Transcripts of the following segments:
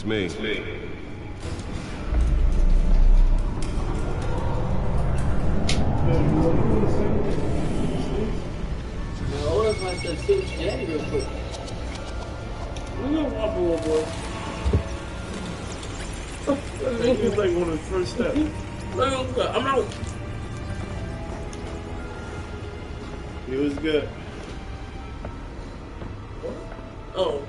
It's me. What if I said see what your daddy real quick? We're gonna walk a little boy. It's like one of the first steps. I'm out. It was good. Oh.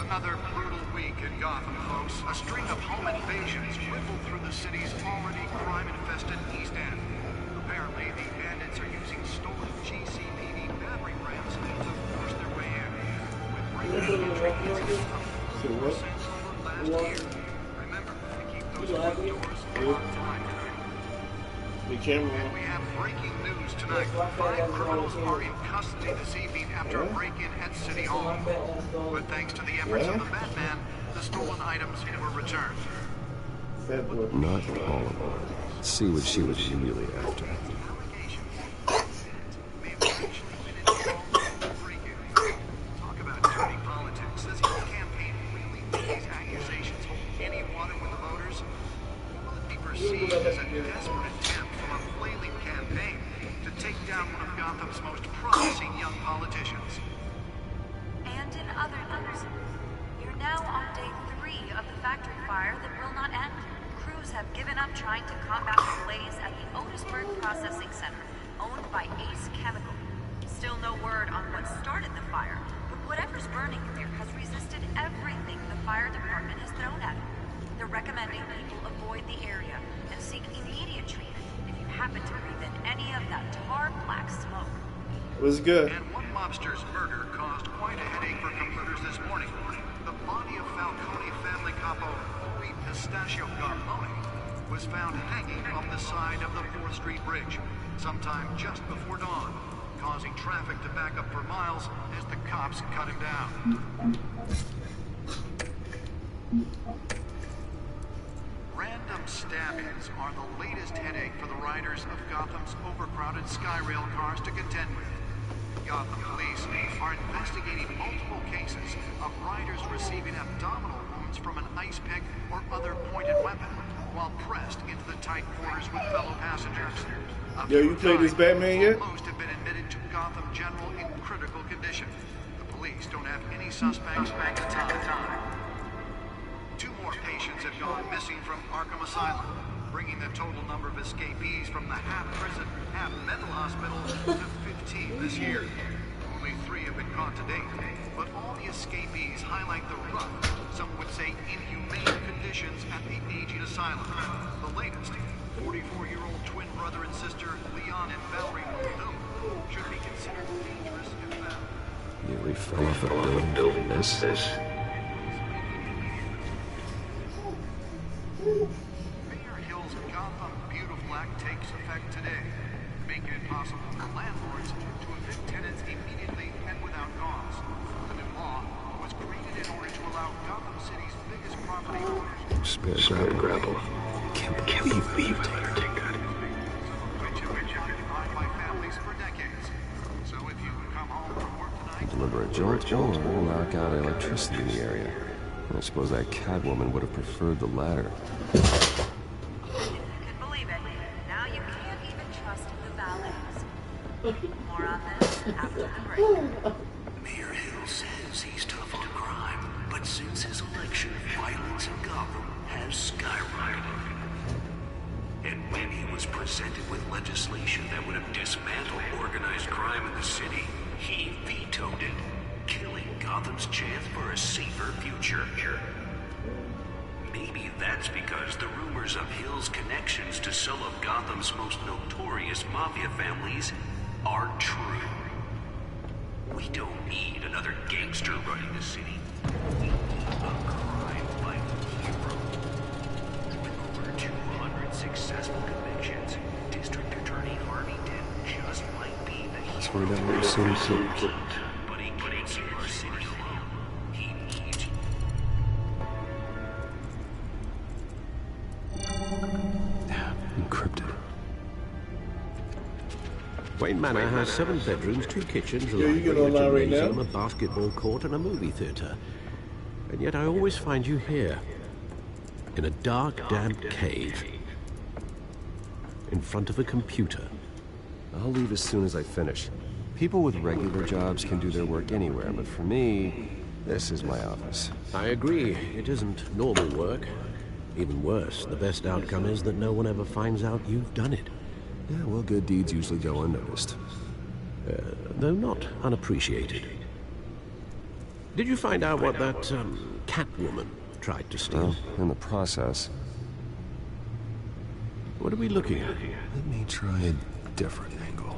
Another brutal week in Gotham, folks. A string of home invasions rippled through the city's already crime-infested East End. Apparently, the bandits are using stolen GCPD battery rams to force their way in. With breaking and entry incidents up 4% over last year. Remember to keep those front doors locked tonight. The camera. And we have breaking news tonight. 5 criminals are in custody this evening after a break-in at City Hall. But thanks to the efforts of the Batman, the stolen items were returned. Not all of them. Let's see what she was really after. May have actually been involved in the break-in. Talk about dirty politics. Does his campaign really think these accusations hold any water with the voters? Will it be perceived as a desperate attempt from a flailing campaign to take down one of Gotham's most promising young politicians? And in other news, you're now on day 3 of the factory fire that will not end. Crews have given up trying to combat the blaze at the Otisburg Processing Center, owned by Ace Chemical. Still no word on what started the fire, but whatever's burning there has resisted everything the fire department has thrown at it. They're recommending people avoid the area and seek immediate treatment if you happen to breathe in any of that tar black smoke. It was good. And one mobster's murder caused quite a headache for computers this morning. The body of Falcone family capo Louis Pistachio Garmone was found hanging off the side of the 4th Street Bridge sometime just before dawn, causing traffic to back up for miles as the cops cut him down. Random stabbings are the latest headache for the riders of Gotham's overcrowded Skyrail cars to contend with. Gotham police are investigating multiple cases of riders receiving abdominal wounds from an ice pick or other pointed weapon while pressed into the tight quarters with fellow passengers. Yo, you played this Batman yet? Most have been admitted to Gotham General in critical condition. The police don't have any suspects at the time. 2 more patients have gone missing from Arkham Asylum, bringing the total number of escapees from the half-prison, half-mental hospital to 15 this year. Only 3 have been caught to date, but all the escapees highlight the rough, some would say inhumane conditions at the aging asylum. The latest, 44-year-old twin brother and sister Leon and Valerie Muldoon, should be considered dangerous if found. Nearly fell off a building. This. Mayor Hill's Gotham Beautiful Act takes effect today, making it possible for landlords to evict tenants immediately and without cause. The new law was created in order to allow Gotham City's biggest property owners Spare grapple. Can't believe Taylor take that. which have been occupied by families for decades. So if you come home from work tonight, Deliver a jolt or knock out electricity in the area. I suppose that Catwoman would have preferred the latter. You can believe it. Now you can't even trust the valets. More on this after the break. Mayor Hill says he's tough on crime, but since his election, violence in Gotham has skyrocketed. And when he was presented with legislation that would have dismantled organized crime in the city, he vetoed it, killing Gotham's chance for a safer future. Maybe that's because the rumors of Hill's connections to some of Gotham's most notorious mafia families are true. We don't need another gangster running the city. We need a crime-fighting hero. With over 200 successful convictions, District Attorney Harvey Dent just might be the hero. That's where that little city slipped. But he can't save our city alone. He needs you. Encrypted. Wayne Manor has 7 bedrooms, 2 kitchens, a Yeah, you get library, a online right gymnasium, now. a basketball court, and a movie theater. And yet I always find you here, in a dark, damp cave, in front of a computer. I'll leave as soon as I finish. People with regular jobs can do their work anywhere, but for me, this is my office. I agree, it isn't normal work. Even worse, the best outcome is that no one ever finds out you've done it. Yeah, well, good deeds usually go unnoticed. Though not unappreciated. Did you find out what that, Catwoman tried to steal? Well, in the process, What are we looking at? let me try a different angle.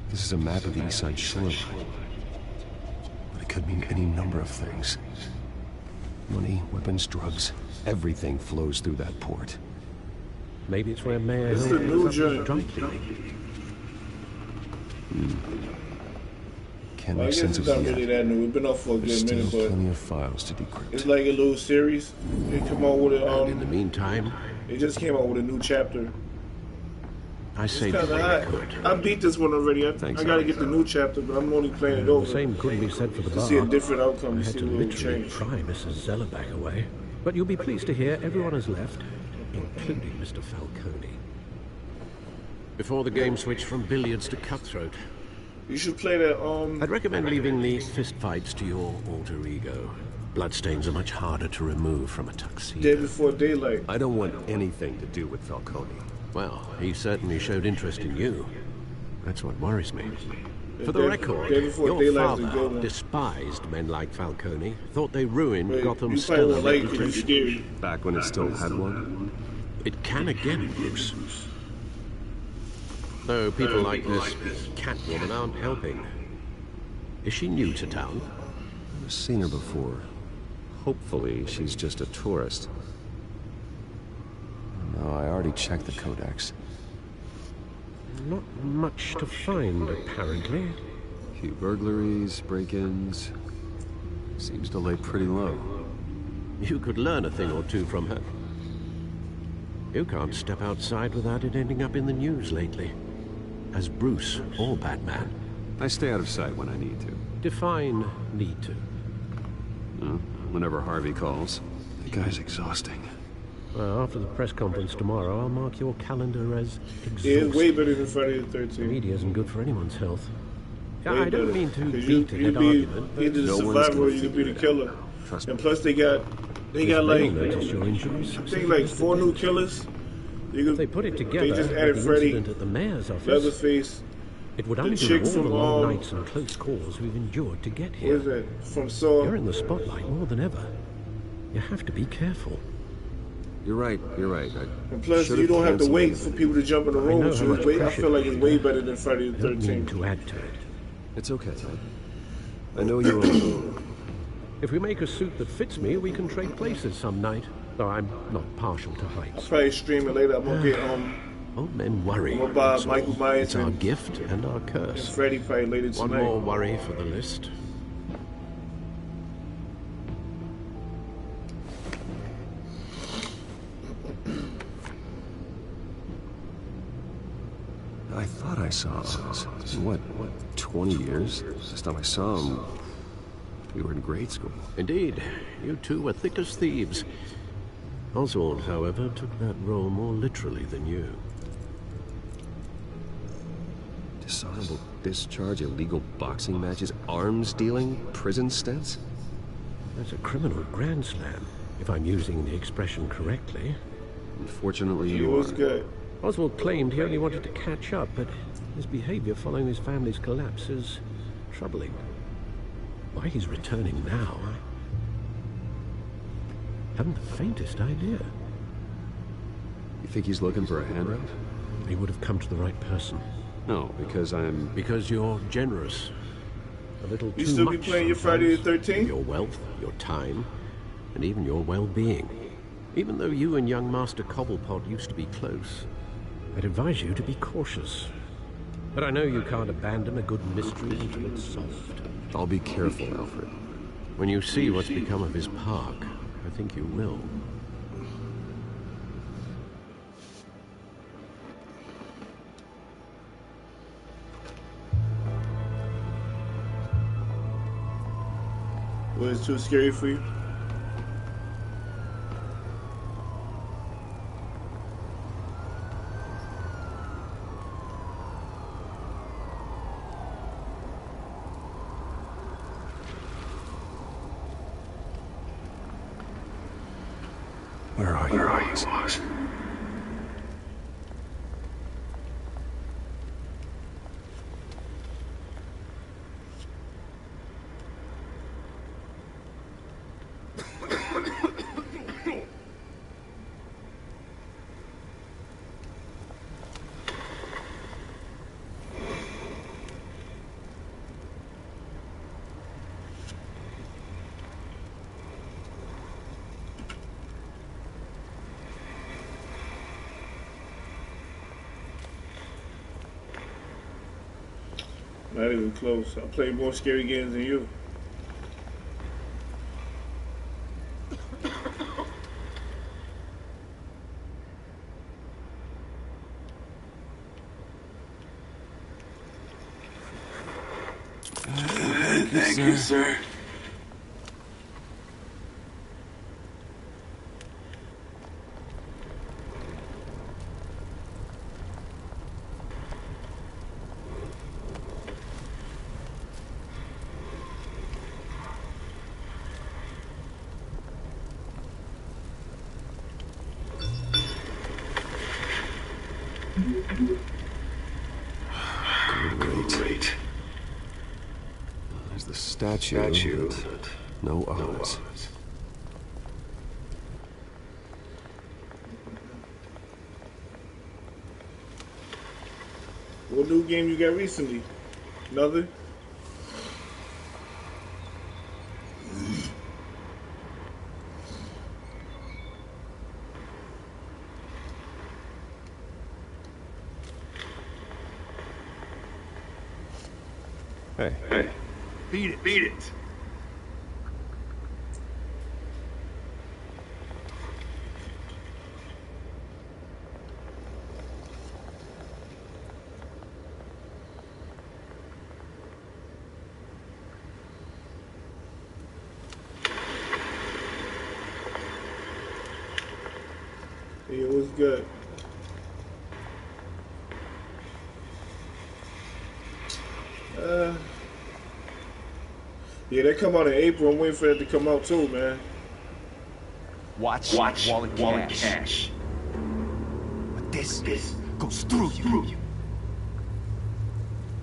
This is a map of the East Side shoreline. But it could mean any number of things. Money, weapons, drugs, everything flows through that port. Maybe it's where Mayor This is Hill the new picks up his joint. drug dealing. Can't I make guess sense it's of not it really yet. that new. We've been off for a There's good still minute, but plenty of files to decrypt. it's like a little series. They come out with And in a the meantime, They just came out with a new chapter. I It's saved kind the of way I hot. could. I beat this one already. I Thanks, gotta Alex. get the new chapter, but I'm only playing it The over same couldn't be said for the to bar. see a different outcome. I To had see to a little literally change. pry Mrs. Zellerback away. But you'll be pleased to hear everyone has left, including Mr. Falcone. Before the game switched from billiards to cutthroat, You should play that. I'd recommend leaving the fistfights to your alter ego. Bloodstains are much harder to remove from a Day tuxedo. Before Daylight. I don't want anything to do with Falcone. Well, he certainly showed interest in you. That's what worries me. For the Day- record, Day Before your Daylight's a good father one. despised men like Falcone, thought they ruined But Gotham's you probably stellar won't like it 'cause it's reputation. scary. Back when it still had one? It can again, Bruce. Though people like this Catwoman aren't helping. Is she new to town? I've seen her before. Hopefully, she's just a tourist. No, I already checked the codex. Not much to find, apparently. A few burglaries, break-ins. Seems to lay pretty low. You could learn a thing or two from her. You can't step outside without it ending up in the news lately. As Bruce or Batman. I stay out of sight when I need to. Define need to. Whenever Harvey calls. The guy's exhausting. Well, after the press conference tomorrow, I'll mark your calendar as Yeah, it's way exhausting. better than Friday the 13th. Media isn't good for anyone's health. Way I don't better. mean to 'Cause beat a you dead be argument, but either the no one's survivor gonna or you could be the figure it out. killer. Trust me. And plus they got they'll like notice your injuries. I think like 4 new killers. You could, They put it together They just with added the Freddy, incident at the mayor's office. Leatherface. It would the undo chick all the from, long nights and close calls we've endured to get What here. is that? From Saw. You're in the spotlight more than ever. You have to be careful. You're right, you're right. And plus, should've you don't have to canceled wait it. for people to jump in the room know with how you. much I pressure feel like you it's way have. better than Friday the I don't mean 13th. to add to it. It's okay, Ted. I know you're on. If we make a suit that fits me, we can trade places some night. Though I'm not partial to I'll heights. probably stream it later. I'm gonna get Old men worry. I'm gonna buy that's all. Michael Myers It's our and- gift and our curse. Freddy probably later One tonight. more worry for the list. I thought I saw Oz. In what, 20 years? Last time I saw him, we were in grade school. Indeed, you two were thick as thieves. Oswald, however, took that role more literally than you. Dishonorable discharge, illegal boxing matches, arms dealing, prison stints? That's a criminal grand slam, if I'm using the expression correctly. Unfortunately, He you was are. good. Oswald claimed he only wanted to catch up, but his behavior following his family's collapse is troubling. Why he's returning now, I haven't the faintest idea. You think he's looking for a handout? He would have come to the right person. No, because I'm... Because you're generous. A little You too still be much playing your Friday the sometimes. 13th? Your wealth, your time, and even your well-being. Even though you and young Master Cobblepot used to be close, I'd advise you to be cautious. But I know you can't abandon a good mystery until it's solved. I'll be careful, Alfred. When you see what's become of his park, I think you will. Was it too scary for you? Where are you, boss? Not even close. I play more scary games than you. Thank you, sir. Great. There's the statue. But no odds. What new game you got recently? Nothing? Hey. Beat it. Yeah, it was good. Yeah, they come out in April. I'm waiting for that to come out too, man. Watch wallet cash. But this goes through you.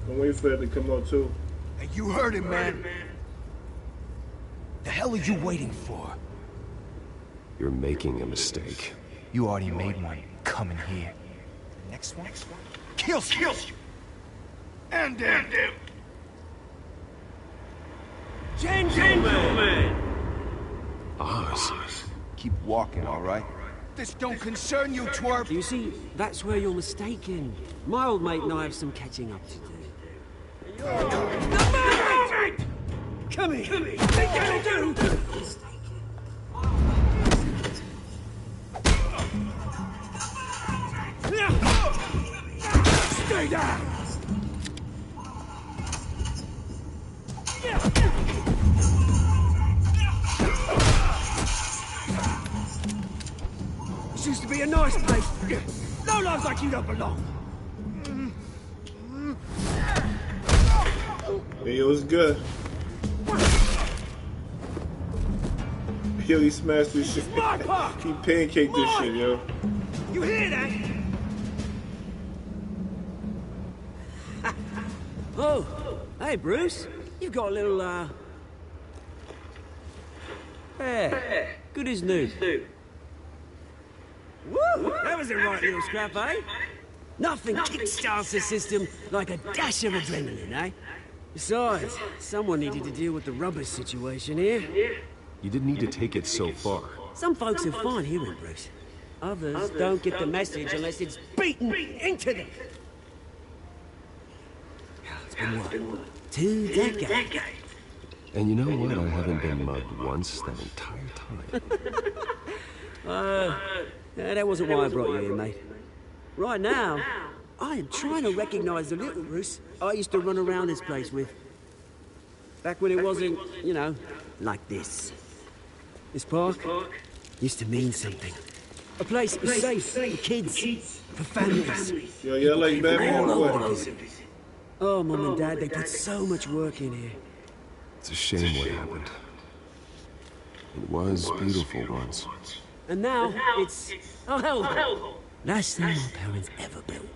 I'm waiting for that to come out too. Hey, you heard it, man. The hell are you waiting for? You're making a mistake. You already made one. Coming here. The next one kills you. And them. Gentlemen! Oz. Keep walking, all right? This don't concern you, twerp. You see, that's where you're mistaken. My old mate and I have some catching up to do. Come here! What are you gonna do? Stay down! This used to be a nice place. No lives like you don't belong. Yeah, it was good. Yo, he smashed this shit. He pancaked this shit, yo. You hear that? Oh, hey Bruce. You've got a little, Hey, good as new. Woo! That was a right little scrap, eh? Nothing kickstarts the system like a dash of adrenaline, eh? Besides, someone needed to deal with the rubbish situation here. You didn't need to take it so far. Some folks are fine hearing, Bruce. Others don't get the message unless it's beaten into them. It's been what? 2 decades. And you know what? I haven't been mugged once that entire time. That wasn't why I brought you here, mate. Right now, I am trying to recognize the little Bruce I used to run around this place with. Back when it wasn't, you know, like this. This park used to mean something. A place that was safe for kids, for families. Yo, y'all like Batman or what? Oh, Mum and Dad, they put so much work in here. It's a shame what happened. It was beautiful once. And now, it's a hellhole. Last thing my parents ever built.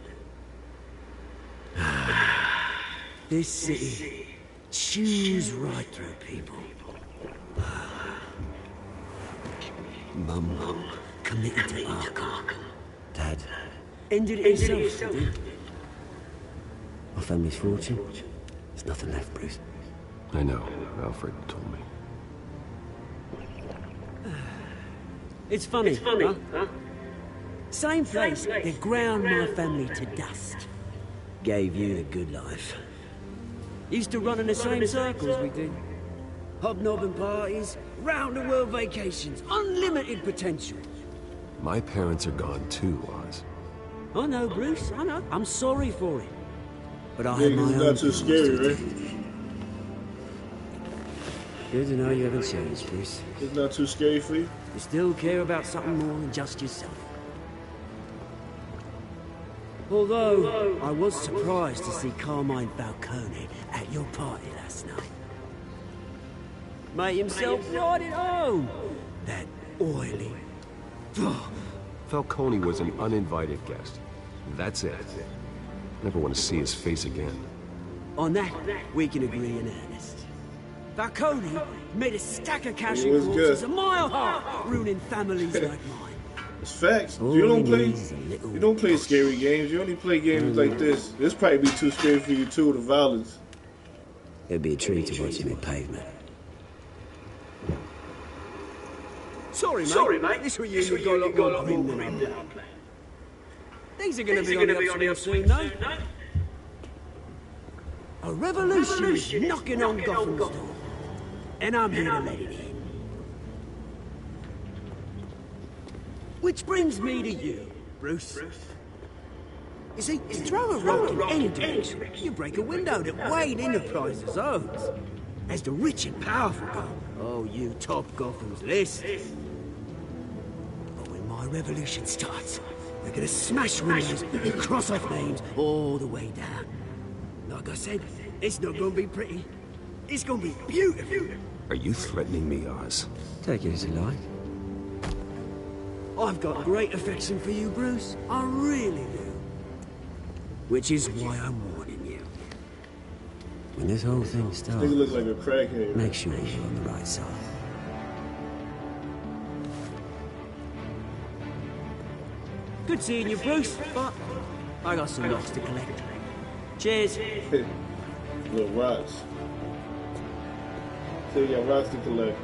This city chews right through people. Mum committed to Arkham. Dad ended it himself. My family's fortune. There's nothing left, Bruce. I know. Alfred told me. It's funny, huh? Same place that ground my family to dust. Gave you the good life. Used to run in the same circles we did. Hobnobbing parties, round-the-world vacations, unlimited potential. My parents are gone too, Oz. I know, Bruce, I know. I'm sorry for it. But I have my It's own not too scary, right? Good to know you haven't changed, Bruce. It's not too scary for you? You still care about something more than just yourself. Although, I was surprised to see Carmine Falcone at your party last night. Made himself right at home. That oily... Falcone was an uninvited guest. That's it. Never want to see his face again. On that, we can agree in earnest. Falcone made a stack of cash It was and corpses good. a mile high, ruining families like mine. It's facts. All You he don't play. needs is a little You don't play scary games. You only play games like this. This probably be too scary for you too. The violence. It'd be a treat to watch him in pavement. Sorry, mate. This reunion got a lot more grim than I planned. These are going to be on the upswing soon, though. A revolution is knocking on Gotham's door. And I'm here to let it in. Which brings me to you, Bruce. You see, you throw a rock in any direction, you break a window that Wayne Enterprises owns. As the rich and powerful go, oh, you top Gotham's list. But when my revolution starts, we're gonna smash windows and cross off names all the way down. Like I said, it's not gonna be pretty. It's gonna be beautiful. Are you threatening me, Oz? Take it as you like. I've got great affection for you, Bruce. I really do. Which is why I'm warning you. When this whole thing starts, Nigga looks like a crackhead. make sure you're on the right side. Good seeing you, Bruce, but I got some rocks to collect. Cheers. Little rocks. So you got rocks to collect.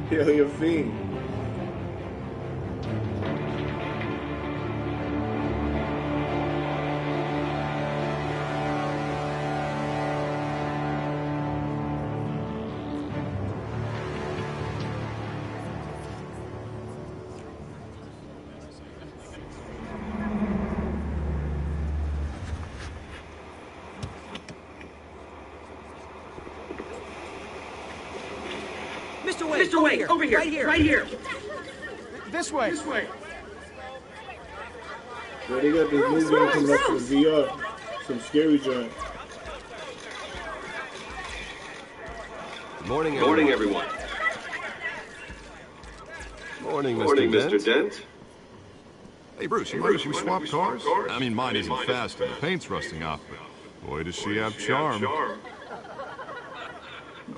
Yo, you're a fiend. Mr. Wayne, over here, right here. This way. Yo, they got this movie coming up for VR. Some scary joint. Good morning, everyone. Morning, everyone. Morning, Morning, Mr. Mr. Dent. Hey, Bruce, you mind if we swap cars? I mean, mine isn't fast and the paint's rusting off, but boy, does she have charm.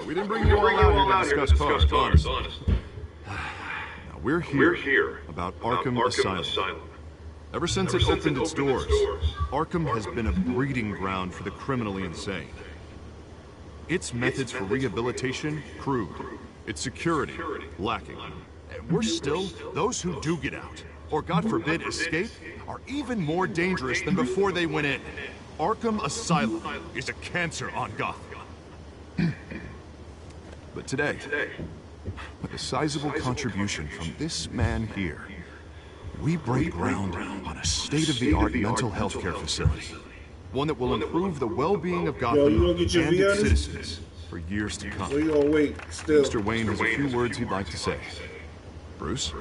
We didn't bring you all out here to discuss cars, honest. Now, We're here about Arkham Asylum. Ever since it opened its doors, Arkham has been a breeding ground for the criminally insane. Its methods for rehabilitation, crude. Its security, lacking. Worse still, those who do get out, or God forbid escape, are even more dangerous than before they went in. Arkham Asylum is a cancer on Gotham. But today, with a sizable contribution from this man here, we break ground on a state-of-the-art mental health care facility. One that will improve the well-being of Gotham and its citizens for years to come. Where you gonna wait still? Mr. Wayne has a few words he'd like to say. Bruce?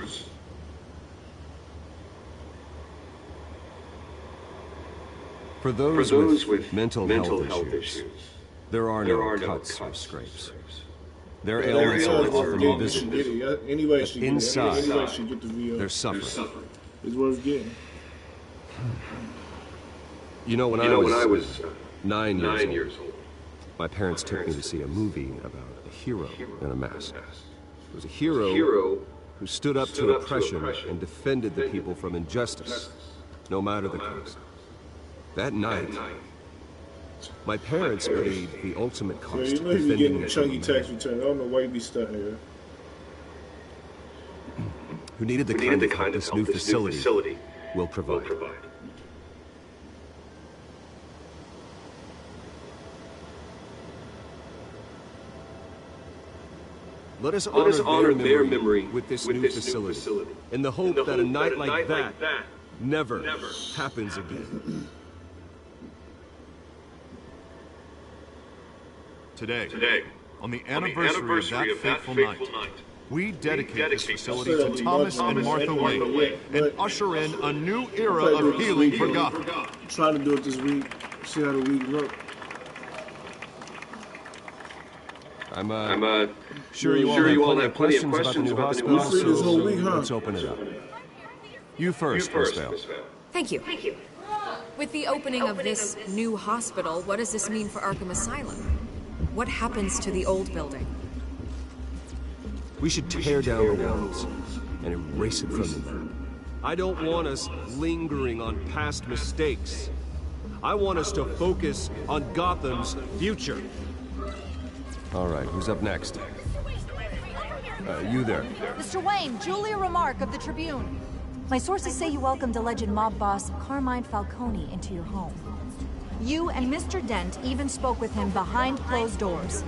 For those with mental health issues, there are no cuts or scrapes. Their ailments are often invisible. Anybody But should inside, get the VO. they're suffering. It's worth getting. You know, when I was 9 years old, my parents took me to see a movie about a hero in a mask. It was a hero who stood up to oppression and defended the people from injustice, no matter the cost. That night, my parents paid the ultimate So cost you know you be getting defending a chunky a tax return. I don't know why you be stuck here. who needed the kind of help this new facility will provide. Let us honor their memory with this new facility, in the hope that a night like that never happens again. Today, on the anniversary of that fateful night, we dedicate this facility to Thomas and Martha Wayne and usher in a new era of healing for Gotham. Try to do it this week. See how the week look. I'm sure you all have plenty of questions about the new hospital, so let's open it up. You first, Miss Vale. Thank you. With the opening of this new hospital, what does this mean for Arkham Asylum? What happens to the old building? We should tear down the walls and erase it from the map. I don't want us lingering on past mistakes. I want us to focus on Gotham's future. All right, who's up next? You there. Mr. Wayne, Julia Remark of the Tribune. My sources say you welcomed alleged mob boss Carmine Falcone into your home. You and Mr. Dent even spoke with him behind closed doors.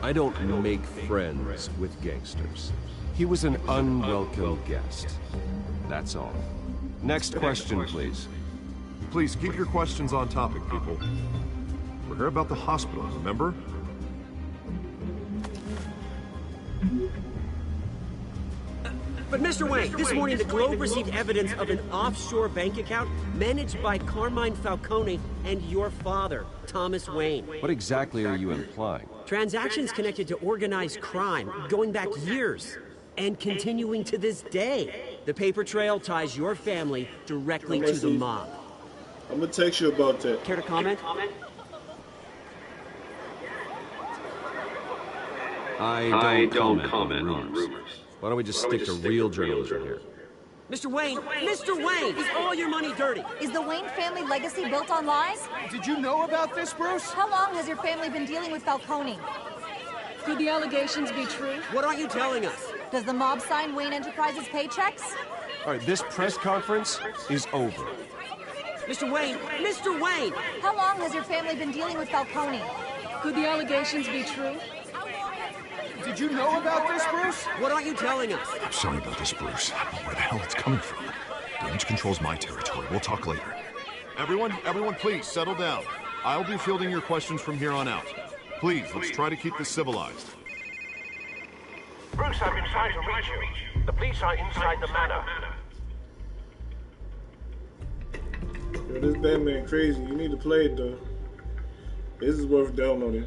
I don't make friends with gangsters. He was an unwelcome guest. That's all. Next question, please. Please keep your questions on topic, people. We're here about the hospital, remember? But Mr. Wayne, this morning the Globe received evidence of an offshore bank account managed by Carmine Falcone and your father, Thomas Wayne. What exactly are you implying? Transactions connected to organized crime, going back years, and continuing to this day. The paper trail ties your family directly to the mob. I'm gonna text you about that. Care to comment? I don't comment on rumors. Why don't we just stick to real journalism here? Mr. Wayne, is all your money dirty? Is the Wayne family legacy built on lies? Did you know about this, Bruce? How long has your family been dealing with Falcone? Could the allegations be true? What aren't you telling us? Does the mob sign Wayne Enterprises paychecks? All right, this press conference is over. Mr. Wayne! How long has your family been dealing with Falcone? Could the allegations be true? Did you know about this, Bruce? What aren't you telling us? I'm sorry about this, Bruce. I don't know where the hell it's coming from. Damage control's my territory. We'll talk later. Everyone, please, settle down. I'll be fielding your questions from here on out. Please, let's try to keep this civilized. Bruce, I've been trying to reach you. The police are inside the manor. Yo, this Batman crazy. You need to play it, though. This is worth downloading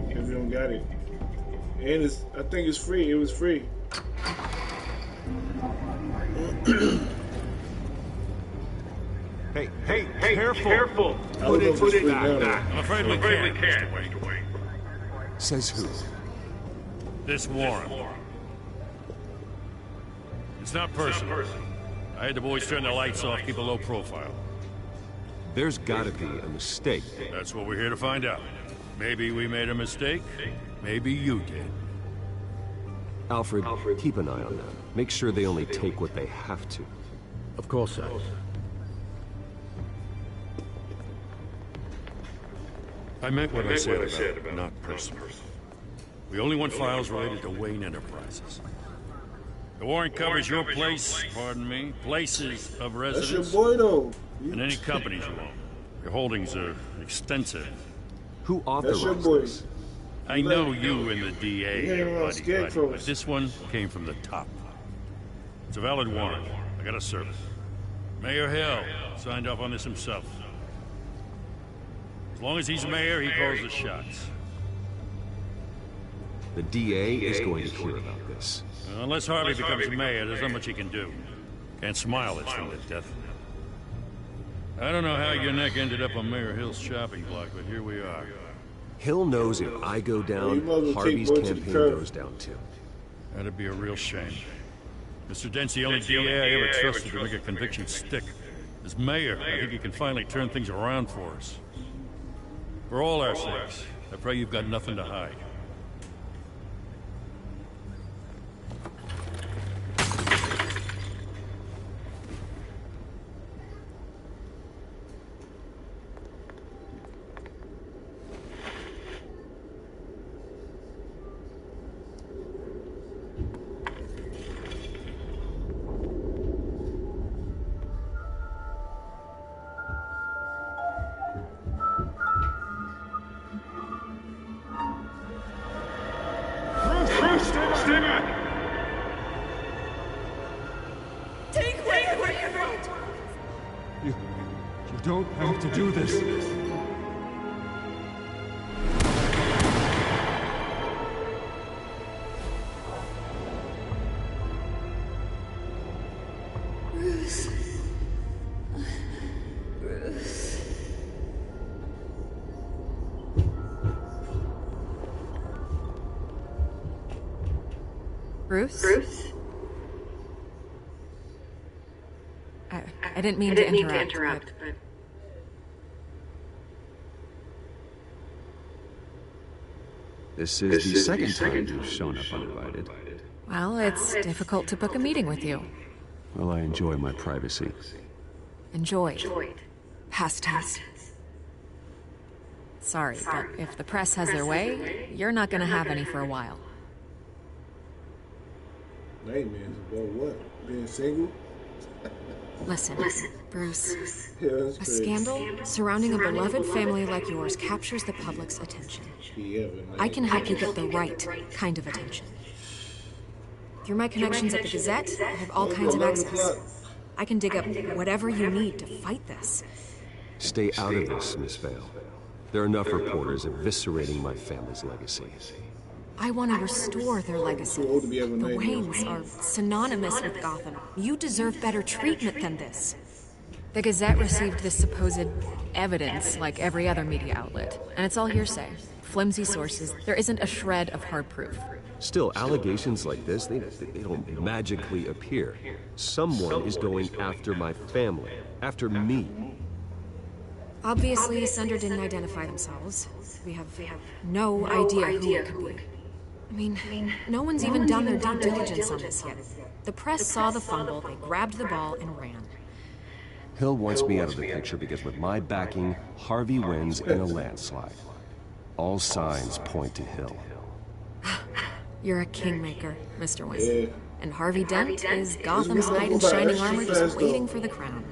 if you don't got it. And I think it's free. It was free. Hey, careful. Put it back. I'm afraid we can't. Says who? This Warren. It's not personal. I had the boys turn the lights off, keep a low profile. There's gotta be a mistake. That's what we're here to find out. Maybe we made a mistake. Maybe you did. Alfred, keep an eye on them. Make sure they only take what they have to. Of course, sir. I meant what I said about not personal. We only want files related to Wayne Enterprises. The warrant covers your place, pardon me, places of residence. That's your boy, though. And any companies you own. Your holdings are extensive. Who authorized That's your boy. this? I know you and the DA are buddy-buddy, but this one came from the top. It's a valid warrant. I gotta serve it. Mayor Hill signed off on this himself. As long as he's mayor, he calls the shots. The DA is going to hear about this. Unless Harvey becomes mayor, there's not much he can do. Can't smile at him to death. I don't know how your neck ended up on Mayor Hill's shopping block, but here we are. Hill knows if I go down, Harvey's campaign goes down too. That'd be a real shame. Mr. Dent's the only DA I ever trusted to make a conviction stick. As mayor, I think he can finally turn things around for us. For all our sakes, I pray you've got nothing to hide. Stay back! Take Wayne away from it! You don't have to do this. Bruce. Bruce. Bruce? Bruce? I didn't mean to interrupt, but... This is the second time you've shown up uninvited. Well, it's difficult to book a meeting with you. Well, I enjoy my privacy. Enjoyed. Past tense. Sorry, but if the press has their way, you're not gonna have any for a while. Nightmares about what? Being single? Listen, Bruce. Yeah, that's A crazy. scandal surrounding a beloved family like yours captures the public's attention. I can help you get the right kind of attention. Through my connections at the Gazette, I have all kinds of access. I can dig up whatever you need to fight this. Stay out of this, Miss Vale. There are enough reporters eviscerating my family's legacy. I want to restore their legacy. The Waynes are synonymous with Gotham. You deserve better treatment than this. The Gazette received this supposed evidence like every other media outlet, and it's all hearsay. Flimsy sources. There isn't a shred of hard proof. Still, allegations like this, they don't magically appear. Someone is going after my family, after me. Obviously, Sunder didn't identify themselves. We have no idea who it could be. I mean, no one's even done their due diligence on this yet. The press saw the fumble, they grabbed the ball and ran. Hill wants me out of the picture because with my backing, Harvey wins in a landslide. All signs point to Hill. You're a kingmaker, Mr. Wayne. And Harvey Dent is Gotham's knight in shining armor just waiting for the crown.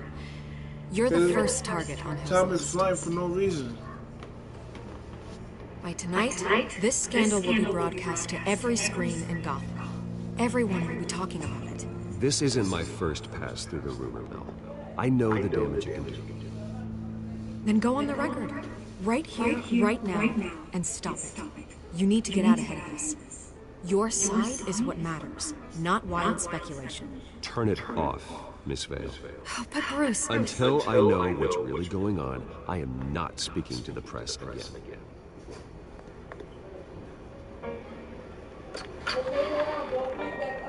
You're the first target on Hill's Time list. is flying for no reason. By tonight, this scandal will be broadcast to every screen in Gotham. Everyone will be talking about it. This isn't my first pass through the rumor mill. I know the damage it can do. Then go on the record. Right here, right now, and stop it. You need to get out ahead of this. Your side is what matters, not wild speculation. Turn it off, Miss Vale. Oh, but Bruce... Until I know what's really going on, I am not speaking to the press again.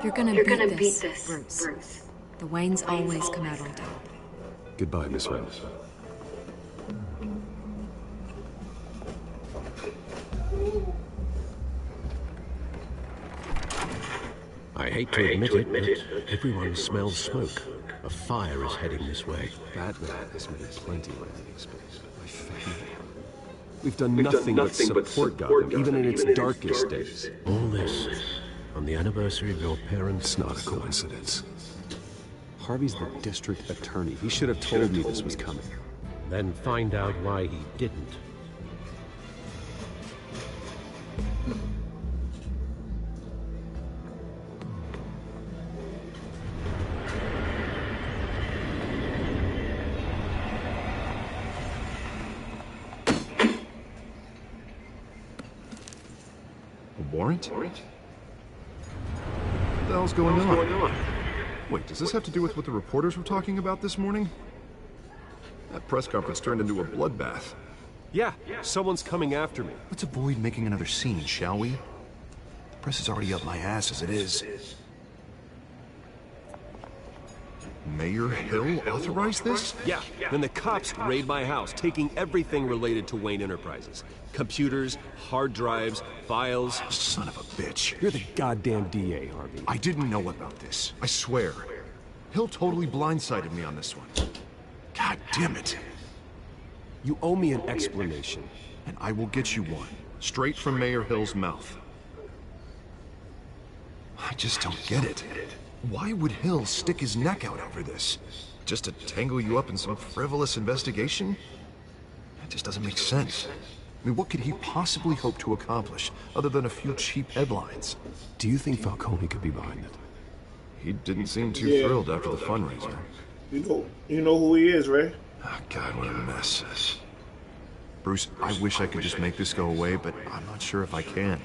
You're gonna beat this, Bruce. The Waynes always come out on top. Goodbye, Miss Wayne. I hate to admit it, but everyone smells smoke. A fire is heading this way. Batman has made plenty landing space. My family. We've done nothing but support Gotham, even in its darkest days. All this on the anniversary of your parents' It's not a coincidence. Harvey's the district attorney. He should have told me this was coming. Then find out why he didn't. Warrant? What the hell's going on? Wait, does this have to do with what the reporters were talking about this morning? That press conference turned into a bloodbath. Yeah, someone's coming after me. Let's avoid making another scene, shall we? The press is already up my ass as it is. Mayor Hill authorized this? Yeah, then the cops raid my house, taking everything related to Wayne Enterprises. Computers, hard drives, files. Son of a bitch. You're the goddamn DA, Harvey. I didn't know about this. I swear. Hill totally blindsided me on this one. God damn it. You owe me an explanation. And I will get you one. Straight from Mayor Hill's mouth. I just don't get it. Why would Hill stick his neck out over this? Just to tangle you up in some frivolous investigation? That just doesn't make sense. I mean, what could he possibly hope to accomplish, other than a few cheap headlines? Do you think Falcone could be behind it? He didn't seem too thrilled after the fundraiser. You know who he is, right? Oh, God, what a mess. Bruce, I wish I could just make this go away, but I'm not sure if I can.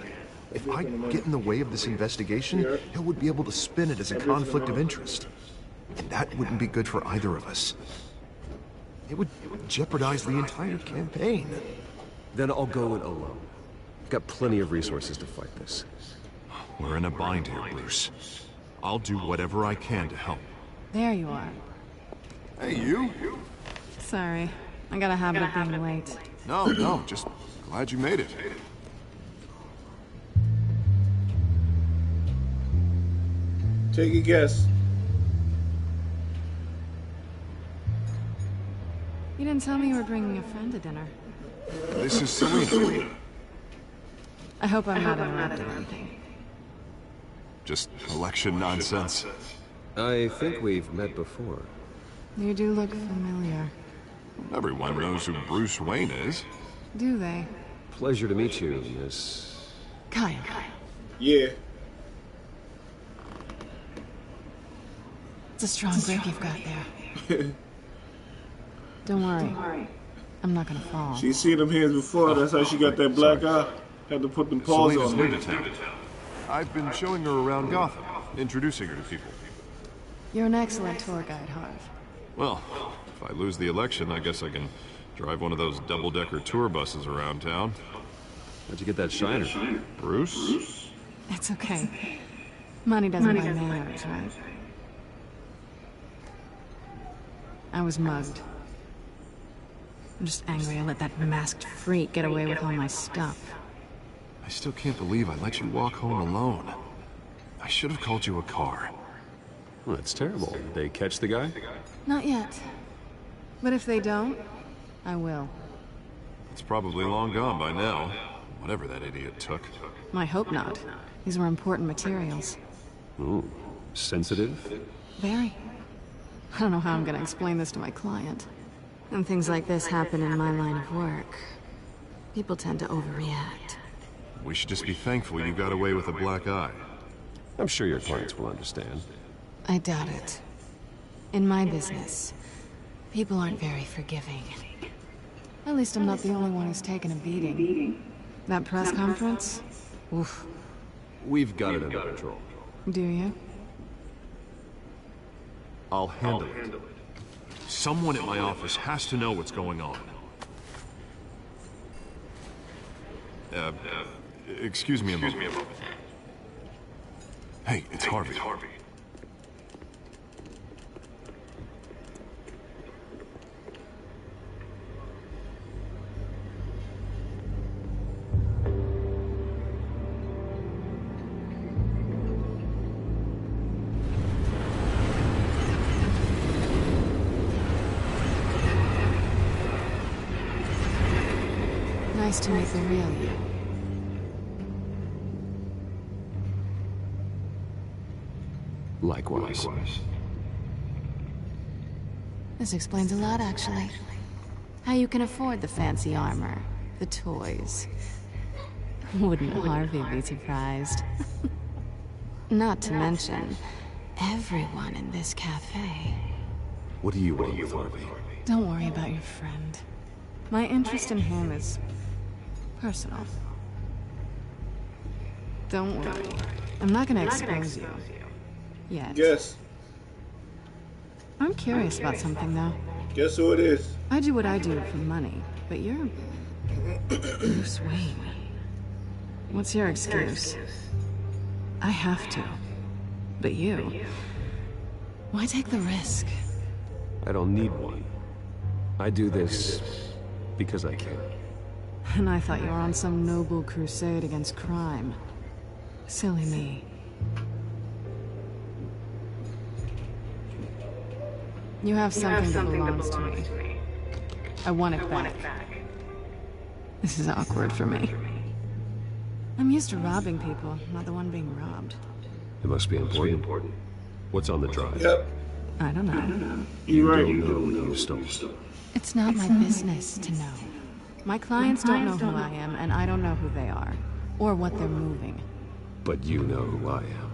If I get in the way of this investigation, Hill would be able to spin it as a conflict of interest. And that wouldn't be good for either of us. It would jeopardize the entire campaign. Then I'll go it alone. I've got plenty of resources to fight this. We're in a bind here, Bruce. I'll do whatever I can to help. There you are. Hey, you? Sorry. I got a habit of being late. No, just glad you made it. Take a guess. You didn't tell me you were bringing a friend to dinner. This is Selena. I hope I'm not interrupting anything. Just election nonsense. I think we've met before. You do look familiar. Everyone knows who Bruce Wayne is. Do they? Pleasure to meet you, Miss... Kyle. Yeah. It's a strong grip you've got there. Don't worry. I'm not gonna fall. She's seen them hands before. That's how she got that black eye. Had to put them paws on her. I've been showing her around Gotham, introducing her to people. You're an excellent tour guide, Harv. Well, if I lose the election, I guess I can drive one of those double-decker tour buses around town. How'd you get that shiner? Bruce? It's okay. Money doesn't buy manners, right? I was mugged. I'm just angry I let that masked freak get away with all my stuff. I still can't believe I let you walk home alone. I should have called you a car. Well, that's terrible. Did they catch the guy? Not yet. But if they don't, I will. It's probably long gone by now. Whatever that idiot took. I hope not. These were important materials. Ooh, sensitive? Very. I don't know how I'm gonna explain this to my client. When things like this happen in my line of work, people tend to overreact. We should just be thankful you got away with a black eye. I'm sure your clients will understand. I doubt it. In my business, people aren't very forgiving. At least I'm not the only one who's taken a beating. That press conference? Oof. We've got it under control. Do you? I'll handle it. Someone at my office has to know what's going on. Excuse me a moment. Hey, it's Harvey. Nice to meet the real you. Likewise. This explains a lot, actually. How you can afford the fancy armor, the toys. Wouldn't Harvey be surprised? Not to mention, everyone in this cafe. What do you want with Harvey? Don't worry about your friend. My interest in him is personal. Don't worry. I'm not gonna expose you. Yet. Yes. I'm curious about something, though. Guess who it is? I do what I do for money, but you're Bruce Wayne. What's your excuse? I have to. But you... Why take the risk? I don't need one. I do this because I can. And I thought you were on some noble crusade against crime. Silly me. You have something that belongs to me. I want it back. This is awkward for me. I'm used to robbing people, not the one being robbed. It must be important. What's on the drive? Yep. I don't know. You don't know what you stole. It's not my business to know. My clients don't know who I am, and I don't know who they are, or what they're moving. But you know who I am.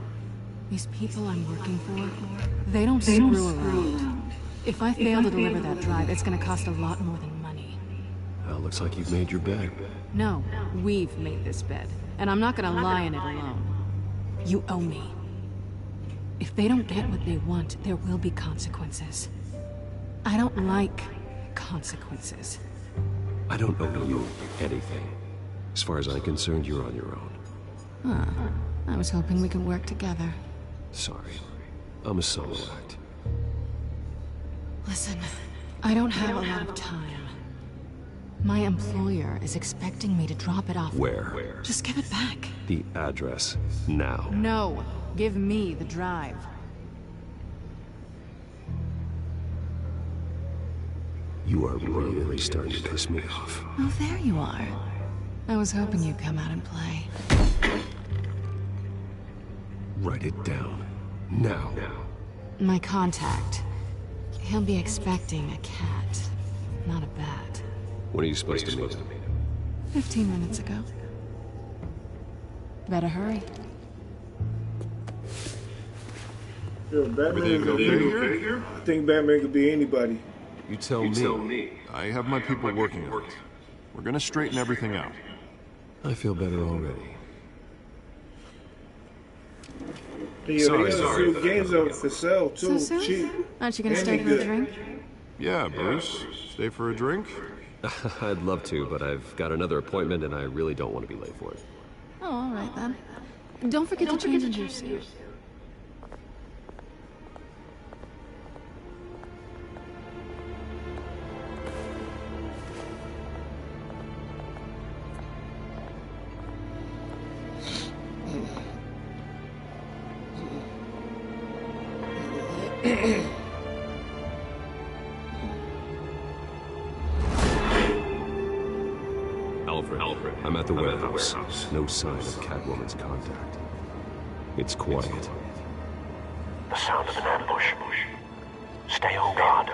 These people I'm working for, they don't screw around. If I fail to deliver that drive, it's gonna cost a lot more than money. Well, looks like you've made your bed. No, we've made this bed, and I'm not gonna lie in it alone. You owe me. If they don't get what they want, there will be consequences. I don't like consequences. I don't owe you anything. As far as I'm concerned, you're on your own. Huh. I was hoping we could work together. Sorry. I'm a solo act. Listen, I don't have a lot of time. My employer is expecting me to drop it off. Where? Just give it back. The address, now. No, give me the drive. You are really starting to piss me off. Oh, there you are. I was hoping you'd come out and play. Write it down. Now. My contact. He'll be expecting a cat, not a bat. When are you supposed to meet him? 15 minutes ago. Better hurry. Yo, Batman could be here? I think Batman could be anybody. You tell me. I have my people working on it. We're gonna straighten everything out. I feel better already. Yeah, they got a few games up for sale too. So soon? Cheap. Aren't you gonna And stay be for a good. drink? Yeah, Bruce. Stay for a drink? I'd love to, but I've got another appointment and I really don't want to be late for it. Oh, all right then. Don't forget to change into your suit. Alfred, I'm at the warehouse. No sign of Catwoman's contact. It's quiet. The sound of an ambush. Stay on guard.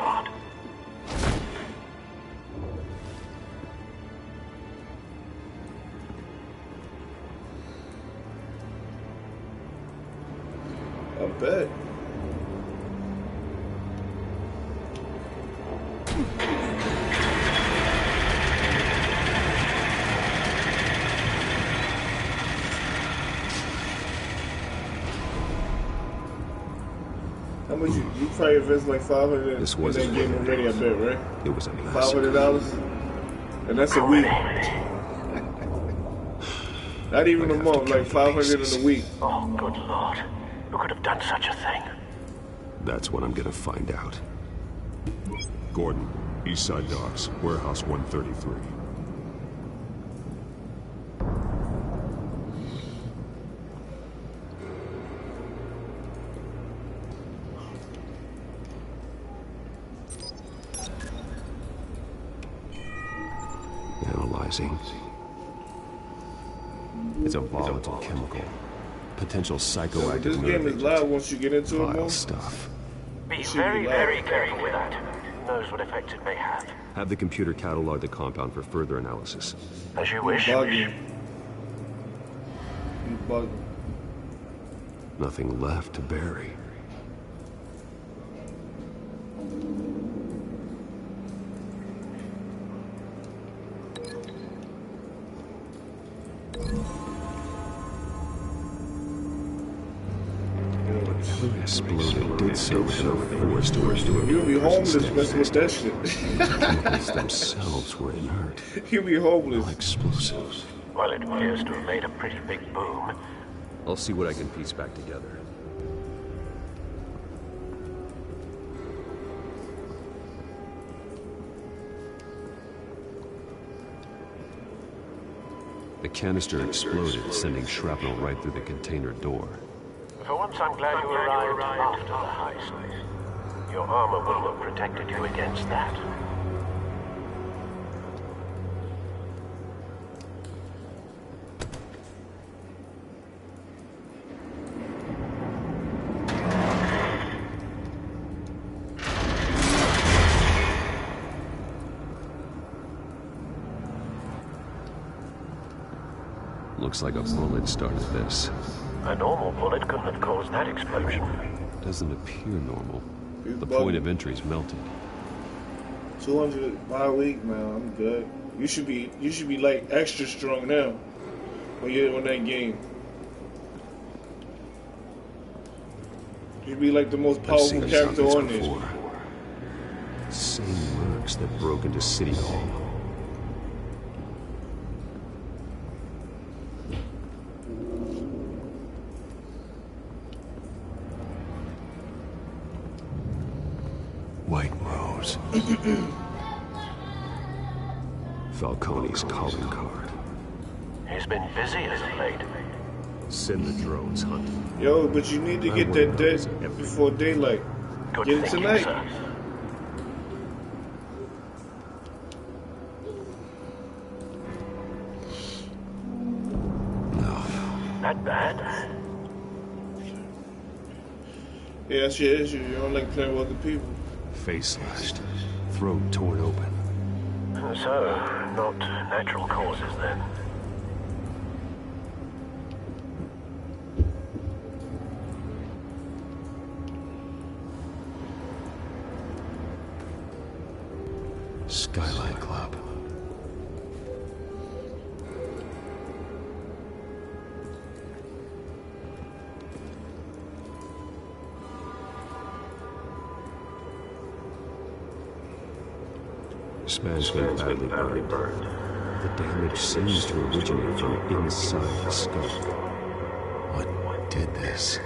I bet. How much you probably invest like $500 This in wasn't that game already, I bet, right? It was a massacre. $500? And that's a week. Not even a month, like $500 in a week. Oh, good lord. Who could have done such a thing? That's what I'm gonna find out. Gordon, Eastside Docks, Warehouse 133. Analyzing. It's a volatile chemical. Potential psychoactive This game is loud once you get into it more. Stuff. Be very, very careful with that. Who knows what effect it may have? Have the computer catalog the compound for further analysis. As you wish. You bugging. Nothing left to bury. Whatever exploded did so with no force to restore. You'll be homeless messing with that shit. The chemicals themselves were inert. You'll be homeless. Like explosives. Well, it appears to have made a pretty big boom. I'll see what I can piece back together. The canister exploded, sending shrapnel right through the container door. For once, I'm glad you arrived after the heist. Your armor will have protected you against that. Looks like a bullet started this. A normal bullet couldn't have caused that explosion. Doesn't appear normal. The point of entry's melted. 200 by week, man. I'm good. You should be like extra strong now when you're on that game. You'd be like the most powerful character on this. Same mercs that broke into City Hall. White Rose. Falcone's calling card. He's been busy as of late. Send the drones hunting. Yo, but you need to get that dead before daylight. Good Get it tonight. Sir. No. Not bad. Yeah, that's your issue. You don't like playing with other people. Face slashed. Throat torn open. So, not natural causes then. Skyline Club. This man's been badly burned. The damage seems to originate from inside the skull. What did this?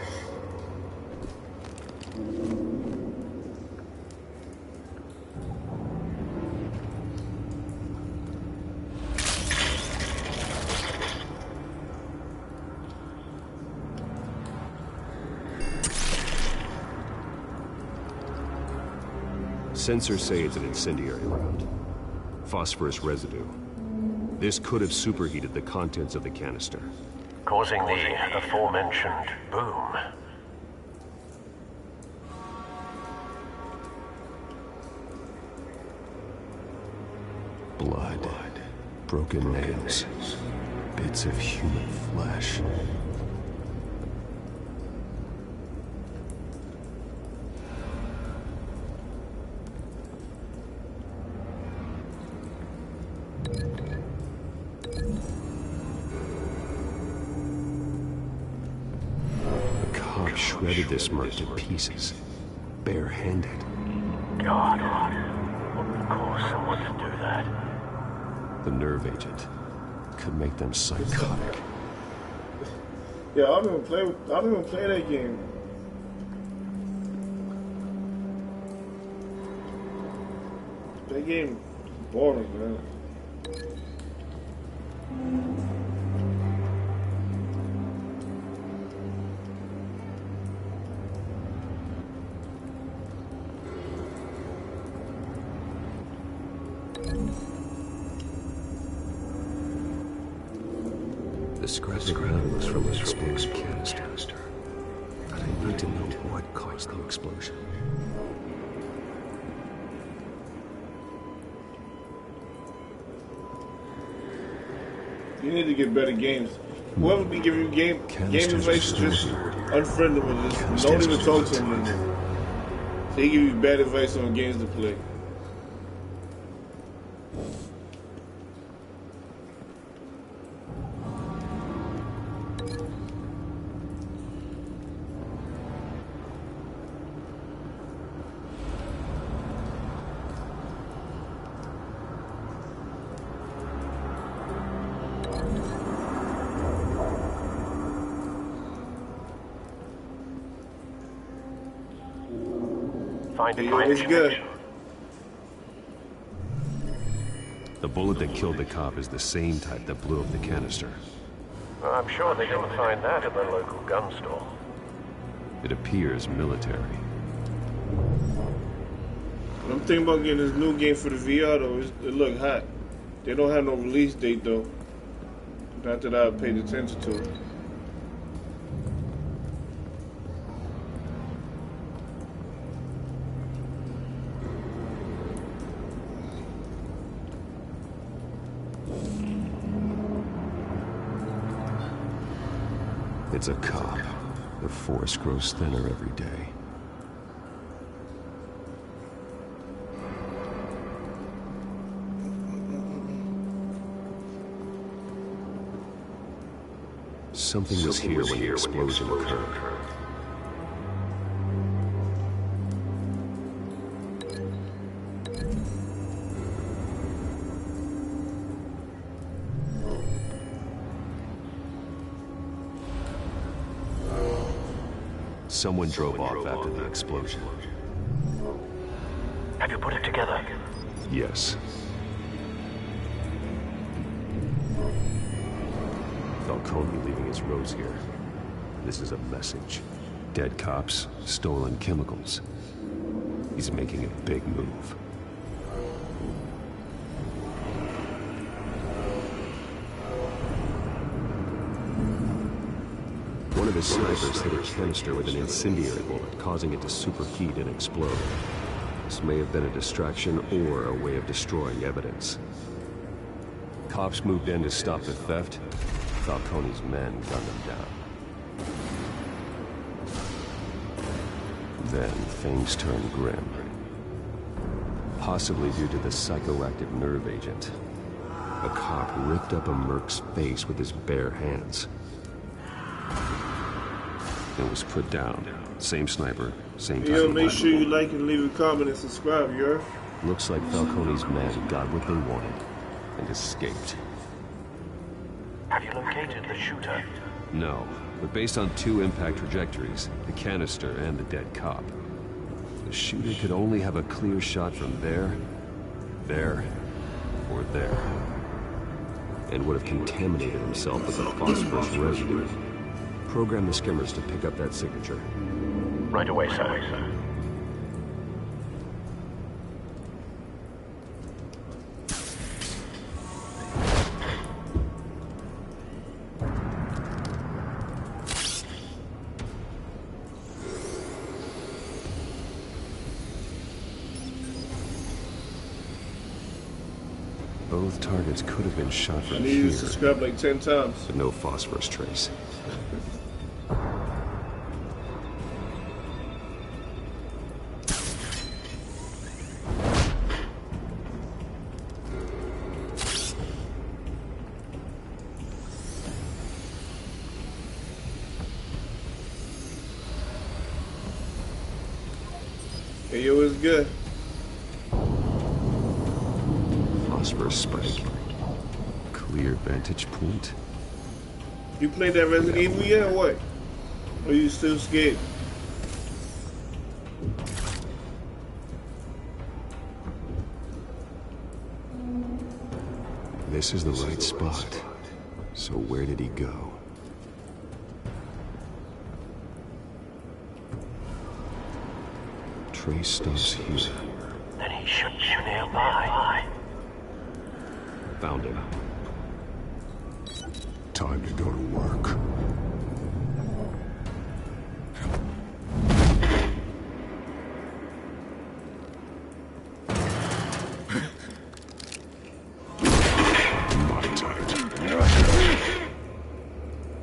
Sensors say it's an incendiary round. Phosphorus residue. This could have superheated the contents of the canister. Causing the aforementioned boom. Blood. Broken nails. Bits of human flesh. Shredded this merc to pieces, barehanded. God, what would cause someone to do that? The nerve agent could make them psychotic. Yeah, I don't even play that game. That game boring, man. The scrapbook metal is from the exploded canister. But I need to know what caused the explosion. You need to get better games. Whoever be giving you game advice is just unfriendly with this. Don't even talk to them anymore. They give you bad advice on games to play. It's good. The bullet that killed the cop is the same type that blew up the canister. Well, I'm sure they didn't find that at the local gun store. It appears military. I'm thinking about getting this new game for the VR though. It look hot. They don't have no release date though. Not that I paid attention to it. It's a cop. The force grows thinner every day. Something was here when the explosion occurred. Someone drove off after the explosion. Have you put it together? Yes. Falcone leaving his rose here. This is a message. Dead cops, stolen chemicals. He's making a big move. One of his snipers hit a canister with an incendiary bullet, causing it to superheat and explode. This may have been a distraction or a way of destroying evidence. Cops moved in to stop the theft. Falcone's men gunned them down. Then things turned grim. Possibly due to the psychoactive nerve agent. A cop ripped up a merc's face with his bare hands. It was put down. Same sniper, same time. Yo, make sure you like and leave a comment and subscribe, you heard? Looks like Falcone's men got what they wanted and escaped. Have you located the shooter? No, but based on two impact trajectories, the canister and the dead cop, the shooter could only have a clear shot from there, or there, and would have contaminated himself with the phosphorus residue. Program the skimmers to pick up that signature. Right away, sir. Both targets could have been shot from I need here. you to subscribe like 10 times. But no phosphorus trace. Hey, yo, it's good. Phosphorus spike. Clear vantage point. You played that Resident Evil yet or what? Or are you still scared? this is the right spot. So where did he go? Trace stops here. Then he should be nearby. Found him. Time to go to work.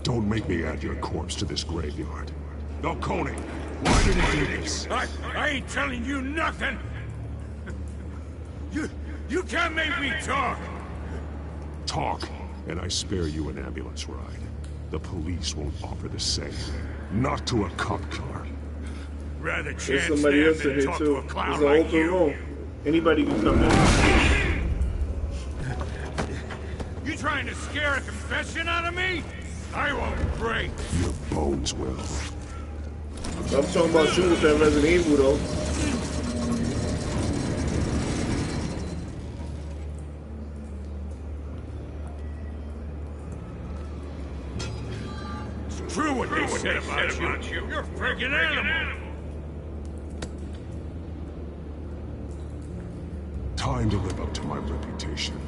Don't make me add your corpse to this graveyard. Falcone, why did he do this? I ain't telling you nothing! You can't make me talk! Talk, and I spare you an ambulance ride. The police won't offer the same. Not to a cop car. Rather There's chance somebody them else in than here talk too. to a There's clown an like open you. room. Anybody can come in. You trying to scare a confession out of me? I won't break. Your bones will. I'm talking about shooting with that Resident Evil though. It's true what they said about you. You're a friggin' animal. Time to live up to my reputation.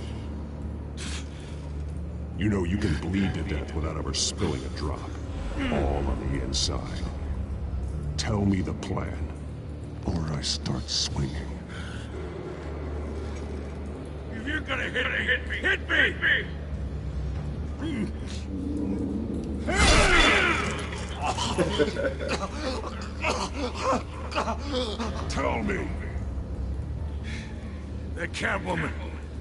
You know you can bleed to death without ever spilling a drop. All on the inside. Tell me the plan, or I start swinging. If you're gonna hit me, hit me! Tell me! The Catwoman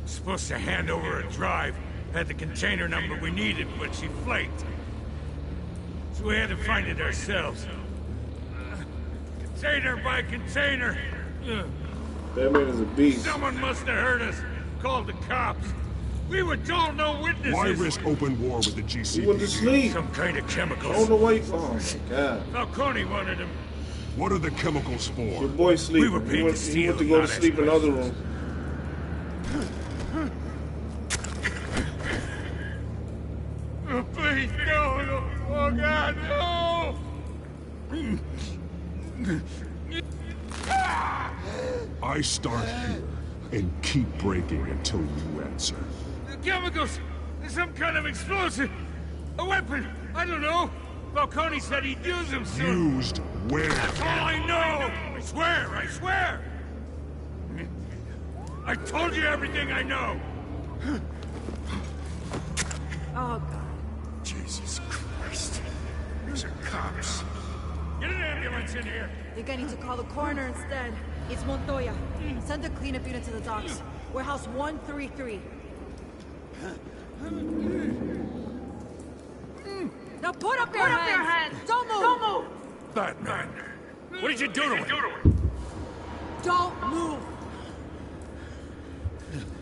was supposed to hand over a drive, had the container number we needed, but she flaked. So we had to find it ourselves. Container by container. Batman is a beast. Someone must have heard us. Called the cops. We were told no witnesses. Why risk open war with the GCPD? He went to sleep. Some kind of chemicals. I don't know why you... Oh my god. Falcone wanted him. What are the chemicals for? Your boy sleeping. We were paid to steal, he went to go to not sleep in express. another room. Oh, please, no. Oh, God, no. I start here and keep breaking until you answer. The chemicals. There's some kind of explosive. A weapon. I don't know. Falcone said he'd use them soon. Used where? That's all I know. I swear. I told you everything I know. Oh, God. Jesus Christ. These are cops. Get an ambulance in here. Think I need to call the coroner instead. It's Montoya. Send the cleanup unit to the docks. Warehouse 133. Now put up your hands! Don't move! Batman. What did you do to him? Don't move!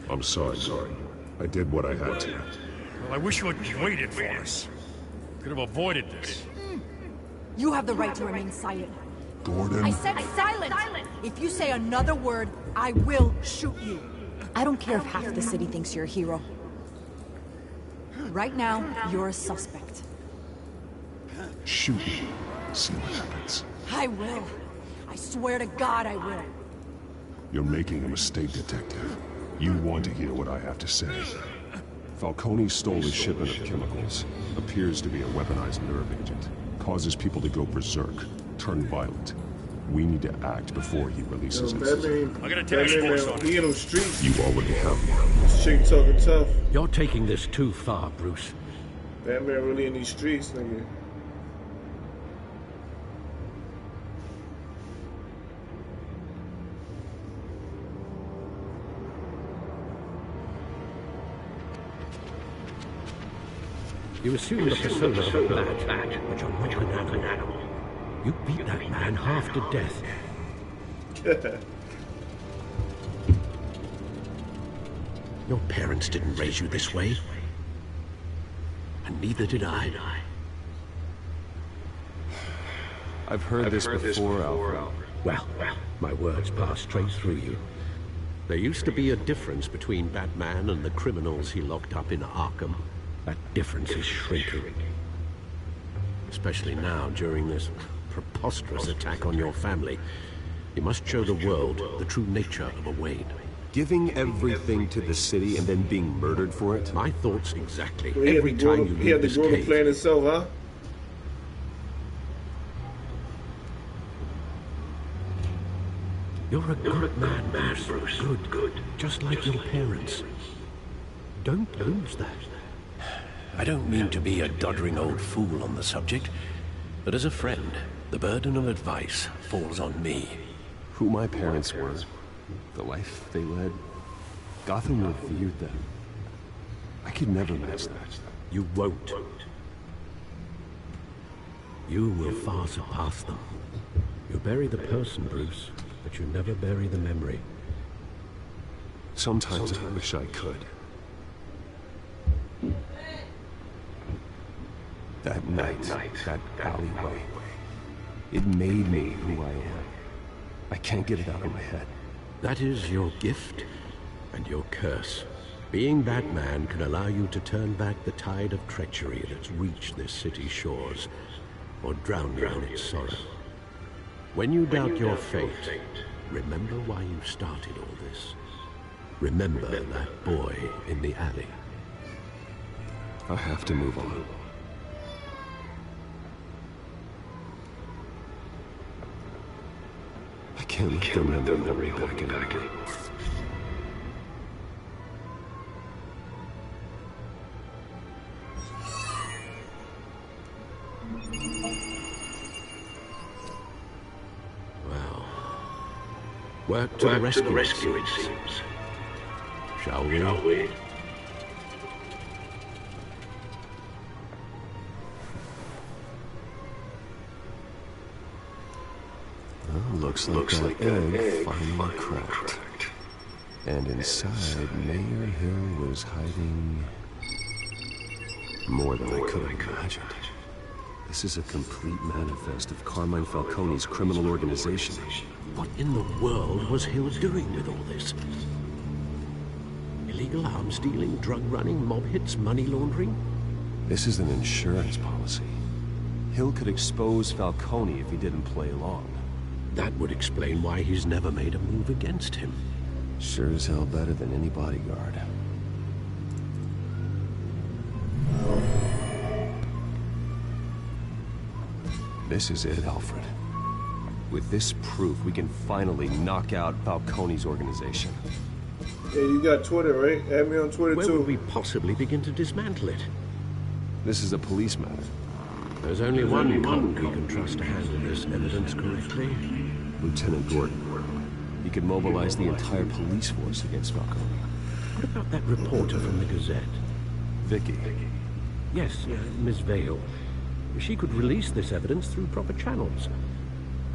I'm sorry. I did what I had to. Well, I wish you had waited for us. Could have avoided this. You have the right to remain silent. Gordon? I said silent! If you say another word, I will shoot you. I don't care if half the city thinks you're a hero. Right now, you're a suspect. Shoot me. See what happens. I will. I swear to God I will. You're making a mistake, Detective. You want to hear what I have to say. Falcone stole a shipment of chemicals. Appears to be a weaponized nerve agent. Causes people to go berserk, turn violent. We need to act before he releases it. Batman, I got a task force on it. he in them streets. You already have one. This chick talking tough. You're taking this too far, Bruce. Batman really in these streets, nigga. You assume the persona of a bat, but you're not an animal. You beat that man half to death. Your parents didn't raise you this way. And neither did I. I've heard this before, Alfred. Well, my words pass straight through you. There used to be a difference between Batman and the criminals he locked up in Arkham. That difference is shrinking. Especially now, during this preposterous attack on your family. You must show the world the true nature of a Wayne. Giving everything to the city and then being murdered for it? My thoughts exactly. Well, Every time you leave this cave. Plan itself, huh? You're a good man, Bruce. Good. Just like your parents. Don't lose that. I don't mean to be a doddering old fool on the subject, but as a friend, the burden of advice falls on me. Who my parents were, the life they led, Gotham revered them. I could never match that. You won't. You will far surpass them. You bury the person, Bruce, but you never bury the memory. Sometimes I wish I could. That night, that alleyway, it made me who I am. I can't get it out of my head. That is your gift and your curse. Being Batman can allow you to turn back the tide of treachery that's reached this city's shores, or drown you in its sorrow. When you doubt your fate, remember why you started all this. Remember that boy in the alley. I have to move on. I can't let the memory hold me back anymore. Well, work to the rescue, it seems. Shall we? Looks like that egg finally cracked. And inside, Mayor Hill was hiding more than I could have imagined. This is a complete manifest of Carmine Falcone's criminal organization. What in the world was Hill doing with all this? Illegal arms dealing, drug running, mob hits, money laundering? This is an insurance policy. Hill could expose Falcone if he didn't play along. That would explain why he's never made a move against him. Sure as hell better than any bodyguard. This is it, Alfred. With this proof, we can finally knock out Falcone's organization. Yeah, you got Twitter, right? Add me on Twitter, Where too. would we possibly begin to dismantle it? This is a police matter. There's only one cop we can trust to handle this evidence correctly. Lieutenant Gordon. He could mobilize the entire police force against Falcone. What about that reporter from the Gazette? Vicky. Yes, Miss Vale. She could release this evidence through proper channels.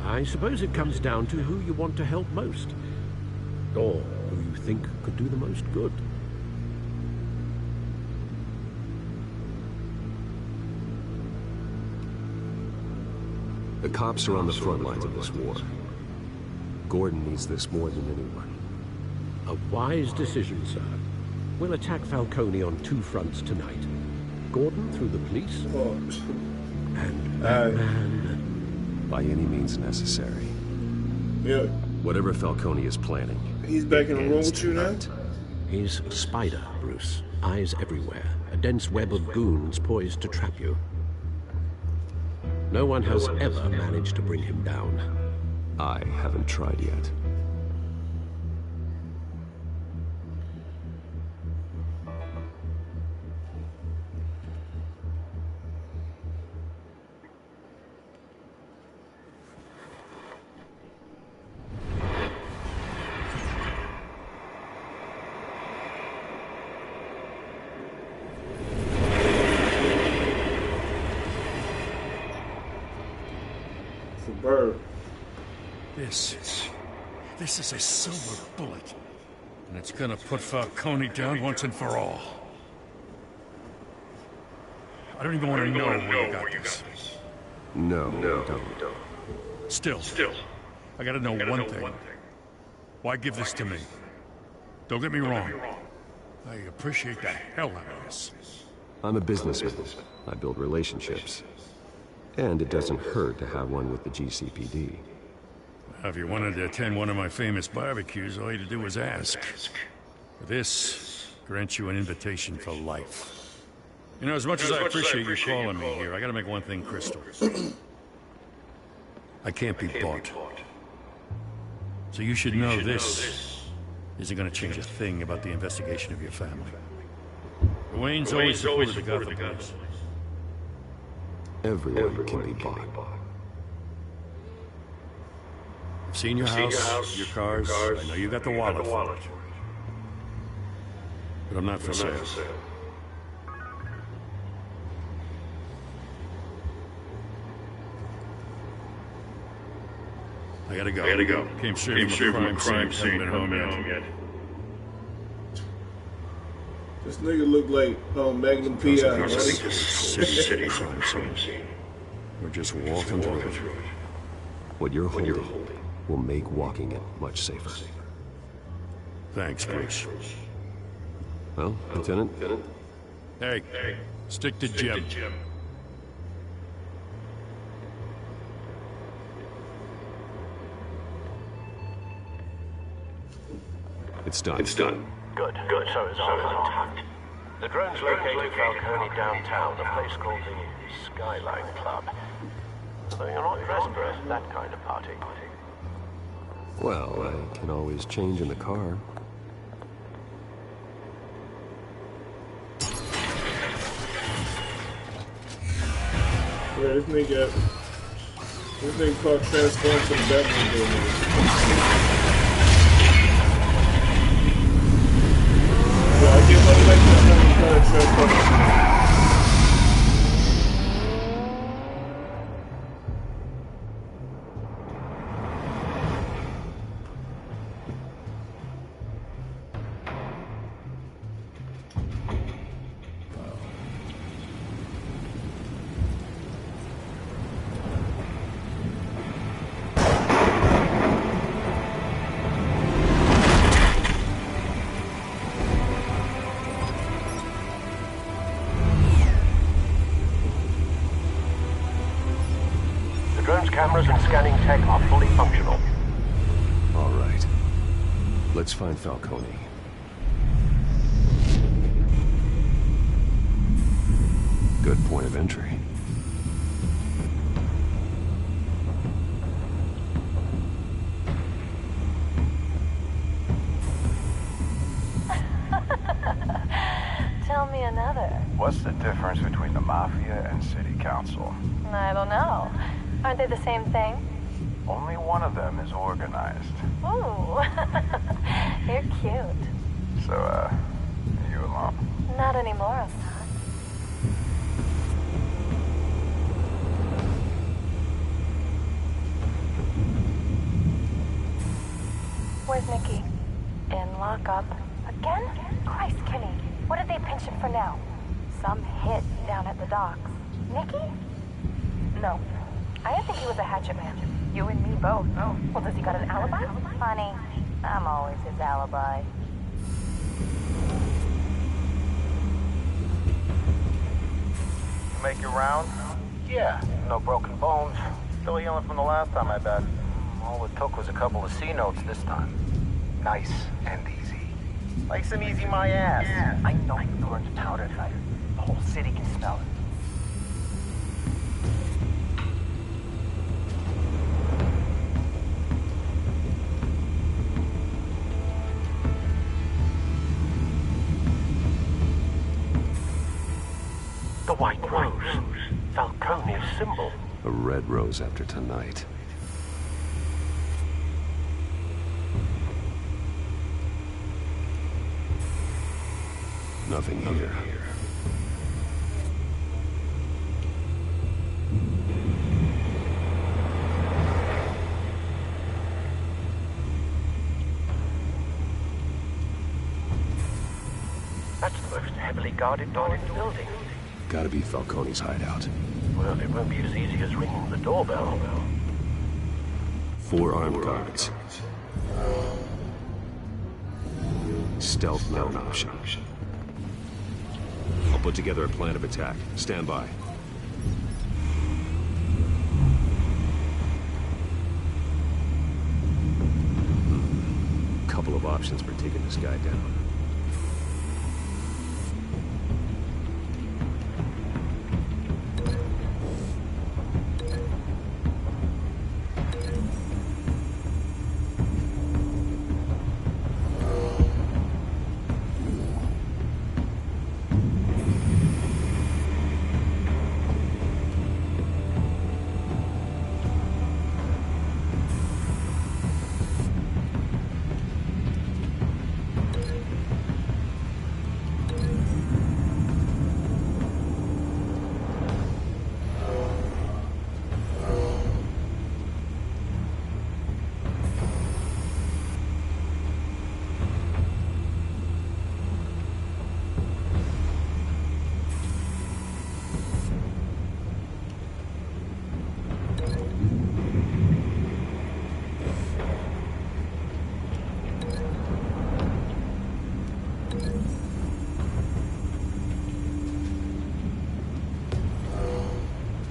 I suppose it comes down to who you want to help most. Or who you think could do the most good. The cops are on the front lines of this war. Gordon needs this more than anyone. A wise decision, sir. We'll attack Falcone on two fronts tonight. Gordon through the police, and Batman... By any means necessary. Yeah. Whatever Falcone is planning. He's back in the room with you now? He's a spider, Bruce. Eyes everywhere. A dense web of goons poised to trap you. No one has ever managed to bring him down. I haven't tried yet. This is a silver bullet. And it's gonna put Falcone down once and for all. I don't even want to know where you got this. No, don't. Still, I gotta know one thing. Why give this to me? Don't get me wrong. I appreciate the hell out of this. I'm a businessman. I build relationships. And it doesn't hurt to have one with the GCPD. If you wanted to attend one of my famous barbecues, all you had to do was ask. This grants you an invitation for life. You know, as much as I appreciate you calling me here, I gotta make one thing crystal. I can't be bought. So you should know this isn't gonna change a thing about the investigation of your family. Wayne's always supported the Gotham police. Everyone can be bought. I've seen your house, your cars. I know you got the wallet for it. But I'm not for sale. I gotta go. Came straight from a crime scene. Haven't been home yet. This nigga look like Magnum P.I. City crime scene. We're just walking through it. What you're holding will make walking it much safer. Thanks, Bruce. Well, Lieutenant? Hey, stick to Jim. It's done. Good. So it's all intact. The drone's located Falcone downtown, a place called the Skyline Club. Though you're not dressed for that kind of party. Well, I can always change in the car. Yeah, this nigga called transform to the Batman building. I get money like this when you try to transform. Cameras and scanning tech are fully functional. All right. Let's find Falcone. Good point of entry. Tell me another. What's the difference between the Mafia and City Council? I don't know. Aren't they the same thing? Only one of them is organized. Ooh, you're cute. So, are you alone? Not anymore, I'm not. Where's Nikki? In lockup. Again? Christ, Kenny. What did they pinch him for now? Some hit down at the docks. Nikki? No. I didn't think he was a hatchet man. You and me both. Oh. Well, does he got an alibi? Funny. I'm always his alibi. You make your round? Yeah, no broken bones. Still healing from the last time, I bet. All it took was a couple of C notes this time. Nice and easy. Like some easy my ass. Yeah. I know you burned powder tonight. The whole city can smell it. The white rose. Falcone's symbol. A red rose after tonight. Nothing here. That's the most heavily guarded door in the building. Gotta be Falcone's hideout. Well, it won't be as easy as ringing the doorbell. 4 armed guards. Stealth not an option. I'll put together a plan of attack. Stand by. Couple of options for taking this guy down.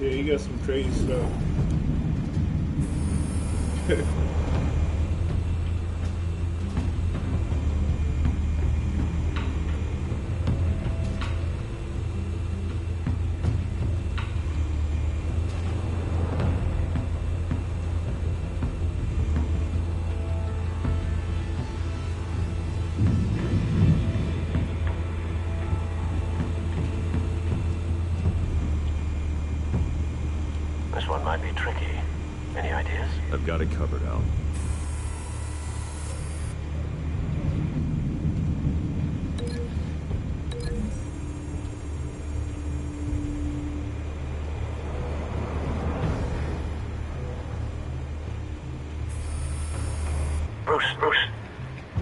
Yeah, you got some crazy stuff. This one might be tricky. Any ideas? I've got it covered, Al. Bruce,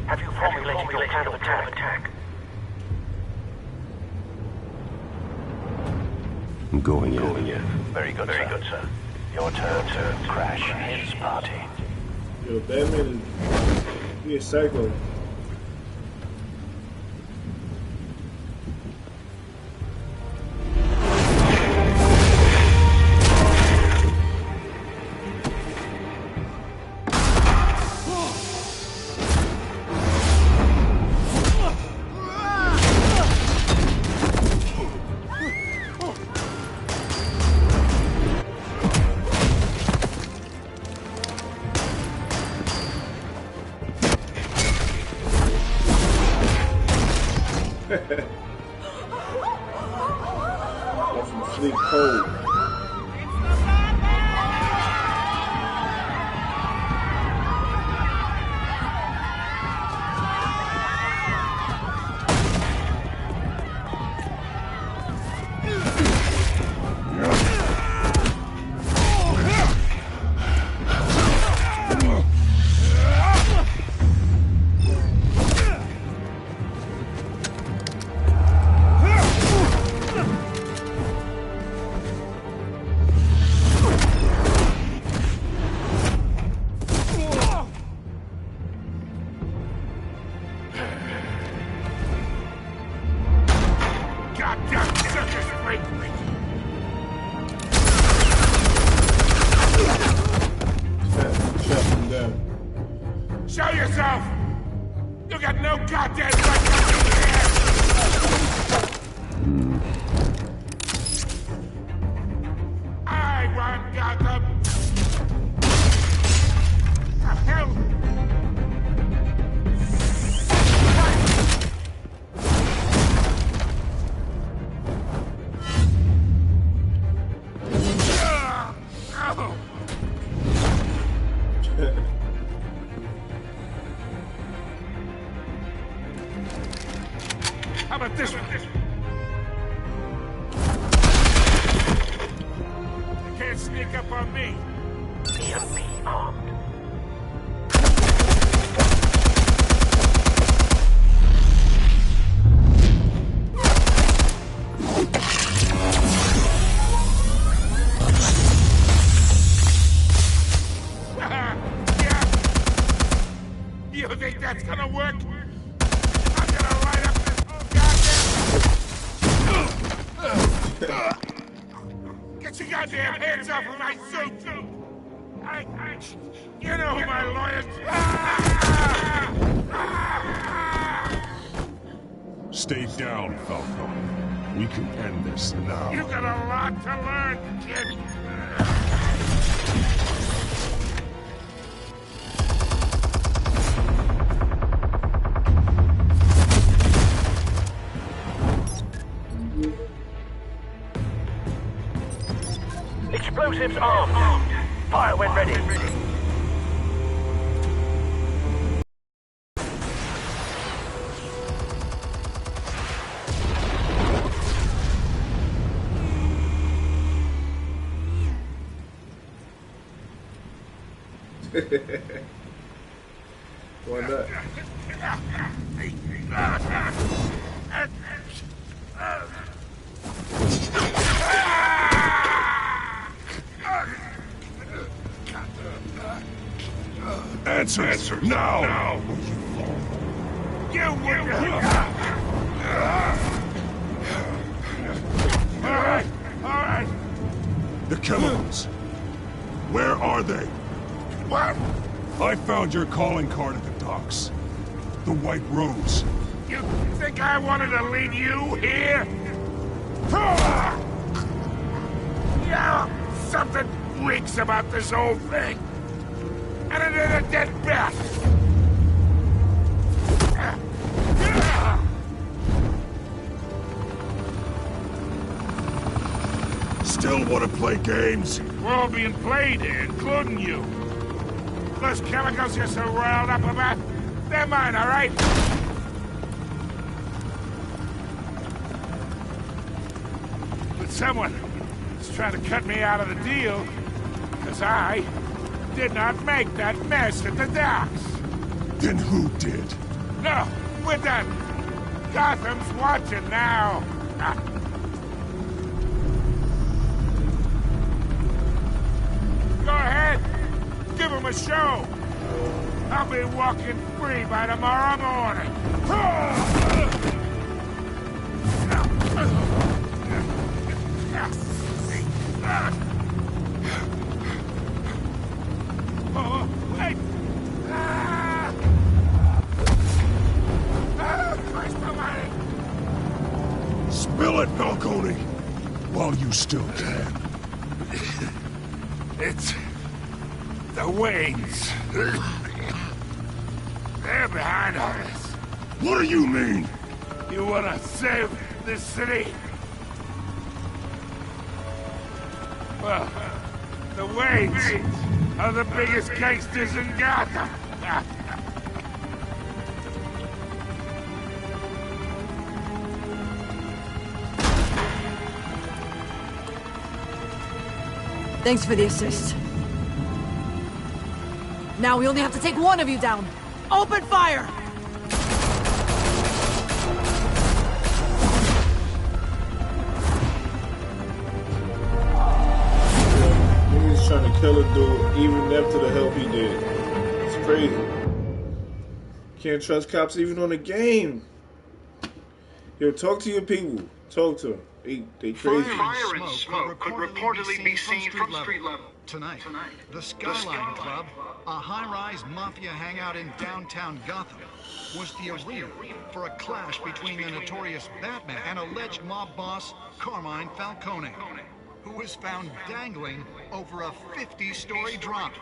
have you formulated your plan of attack? I'm going in. Very good, sir. Your turn to crash his party. Yo, Batman is... he a psycho. That's some sleep cold. Show yourself! You got no goddamn right to be here! I want Gotham! The hell? How about this one? You can't sneak up on me. Be armed. You think that's gonna work? goddamn hands off of my suit! You know who my lawyers... Stay down, Falcone. We can end this now. You got a lot to learn, kid. Explosives armed. Fire when ready. Why not? Answer now! You wouldn't. All right. The chemicals. Where are they? What? I found your calling card at the docks. The White Rose. You think I wanted to lead you here? Yeah, something reeks about this whole thing. And it is a dead bat. Still want to play games? We're all being played here, including you. Those chemicals you're so riled up about, they're mine, all right? But someone is trying to cut me out of the deal, because I did not make that mess at the docks. Then who did? No, we're done. Gotham's watching now. Go ahead. Give him a show. I'll be walking free by tomorrow morning. Oh, wait! Christ almighty! Spill it, Falcone! While you still can. It's... the Waynes. They're behind all this. What do you mean? You wanna save this city? Well, the Waynes are the biggest gangsters in Gotham. Thanks for the assist. Now we only have to take one of you down. Open fire! He's trying to kill a dude even after the help he did. It's crazy. Can't trust cops even on the game. Yo, talk to your people. Talk to them. They crazy. Fire and smoke could reportedly be seen from street level. Tonight, the Skyline Club, a high-rise mafia hangout in downtown Gotham, was the arena for a clash between the notorious Batman and alleged mob boss Carmine Falcone, who was found dangling over a 50-story drop.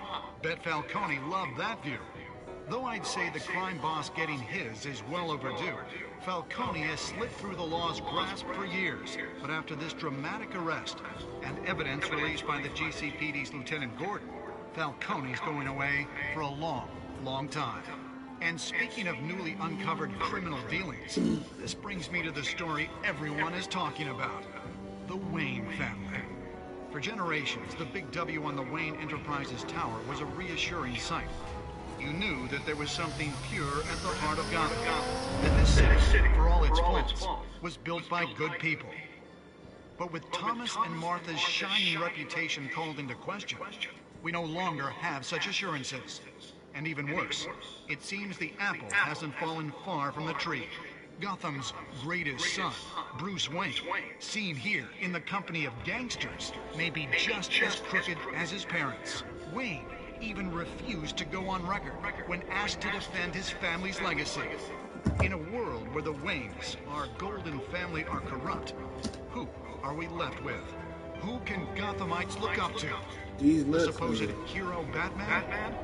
Bet Falcone loved that view. Though I'd say the crime boss getting his is well overdue, Falcone has slipped through the law's grasp for years. But after this dramatic arrest and evidence released by the GCPD's Lieutenant Gordon, Falcone's going away for a long, long time. And speaking of newly uncovered criminal dealings, this brings me to the story everyone is talking about: the Wayne family. For generations, the big W on the Wayne Enterprises Tower was a reassuring sight. You knew that there was something pure at the heart of Gotham. That this city, for all its faults, was built by good people. But with Thomas and Martha's shining reputation called into question, we no longer have such assurances. And even worse, it seems the apple hasn't fallen far from the tree. Gotham's greatest son, Bruce Wayne, seen here in the company of gangsters, may be just as crooked as his parents. Wayne even refused to go on record when asked to defend his family's legacy. In a world where the Waynes, our golden family, are corrupt, who are we left with? Who can Gothamites look up to? The supposed hero Batman?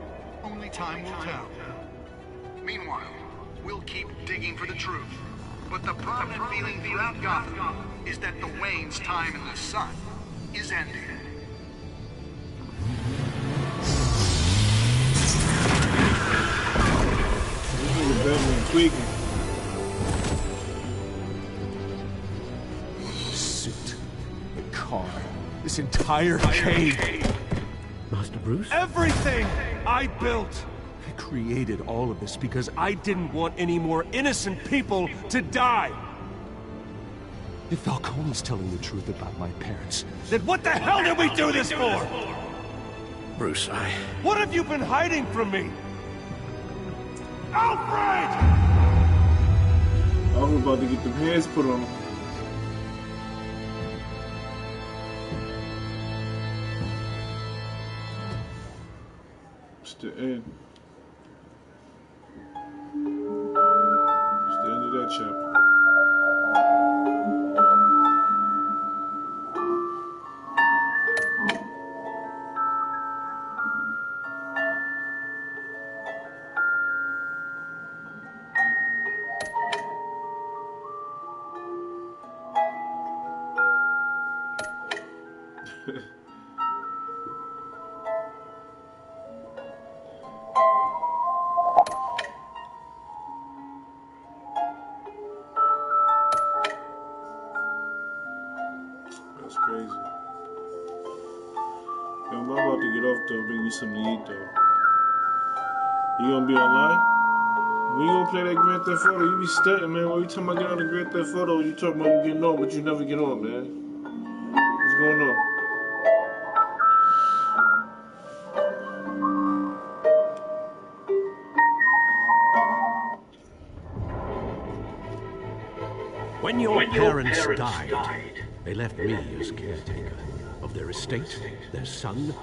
Only time will tell. Meanwhile, we'll keep digging for the truth. But the prominent feeling throughout Gotham is that the Wayne's time in the sun is ending. Suit, the car, this entire cave. Master Bruce? Everything I built. I created all of this because I didn't want any more innocent people to die. If Falcone's telling the truth about my parents, then what the hell did we do this for? Bruce, What have you been hiding from me? Alfred! I was about to get the hands put on. It's the end. It's the end of that chapter. That's crazy. Yo, I'm about to get off though, bring me something to eat though. You gonna be online? When you gonna play that Grand Theft Auto? You be stunting, man. Every time I get on the Grand Theft Auto, you talk about you getting on, but you never get on, man. What's going on? When your parents died, they left me as caretaker of their estate, their son,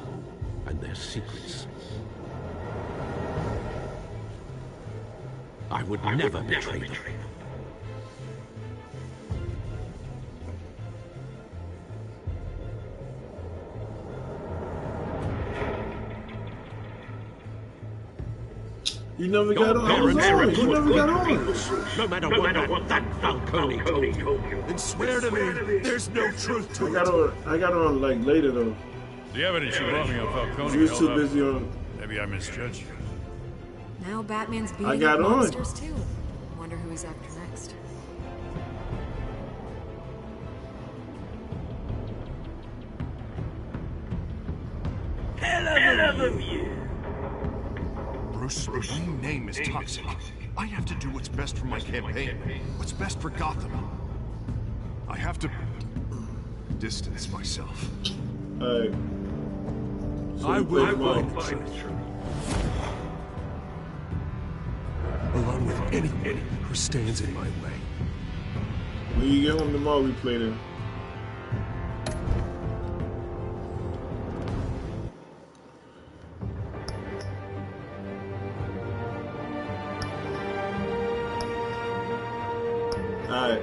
and their secrets. I would never betray them. You never got on. You never got on. No matter what that Falcone told you. Then swear to me, there's no truth to it. I got on like later though. The evidence you brought me on Falcone. You was too busy on. Maybe I misjudged you. Now Batman's I beating got up on. monsters too. Wonder who he's after next. Hell of a view. Bruce, the Wayne name is toxic. I have to do what's best for my campaign. What's best for Gotham. I have to distance myself. I will find the truth. Along with anyone who stands in my way. When you get home tomorrow, we play them. Alright.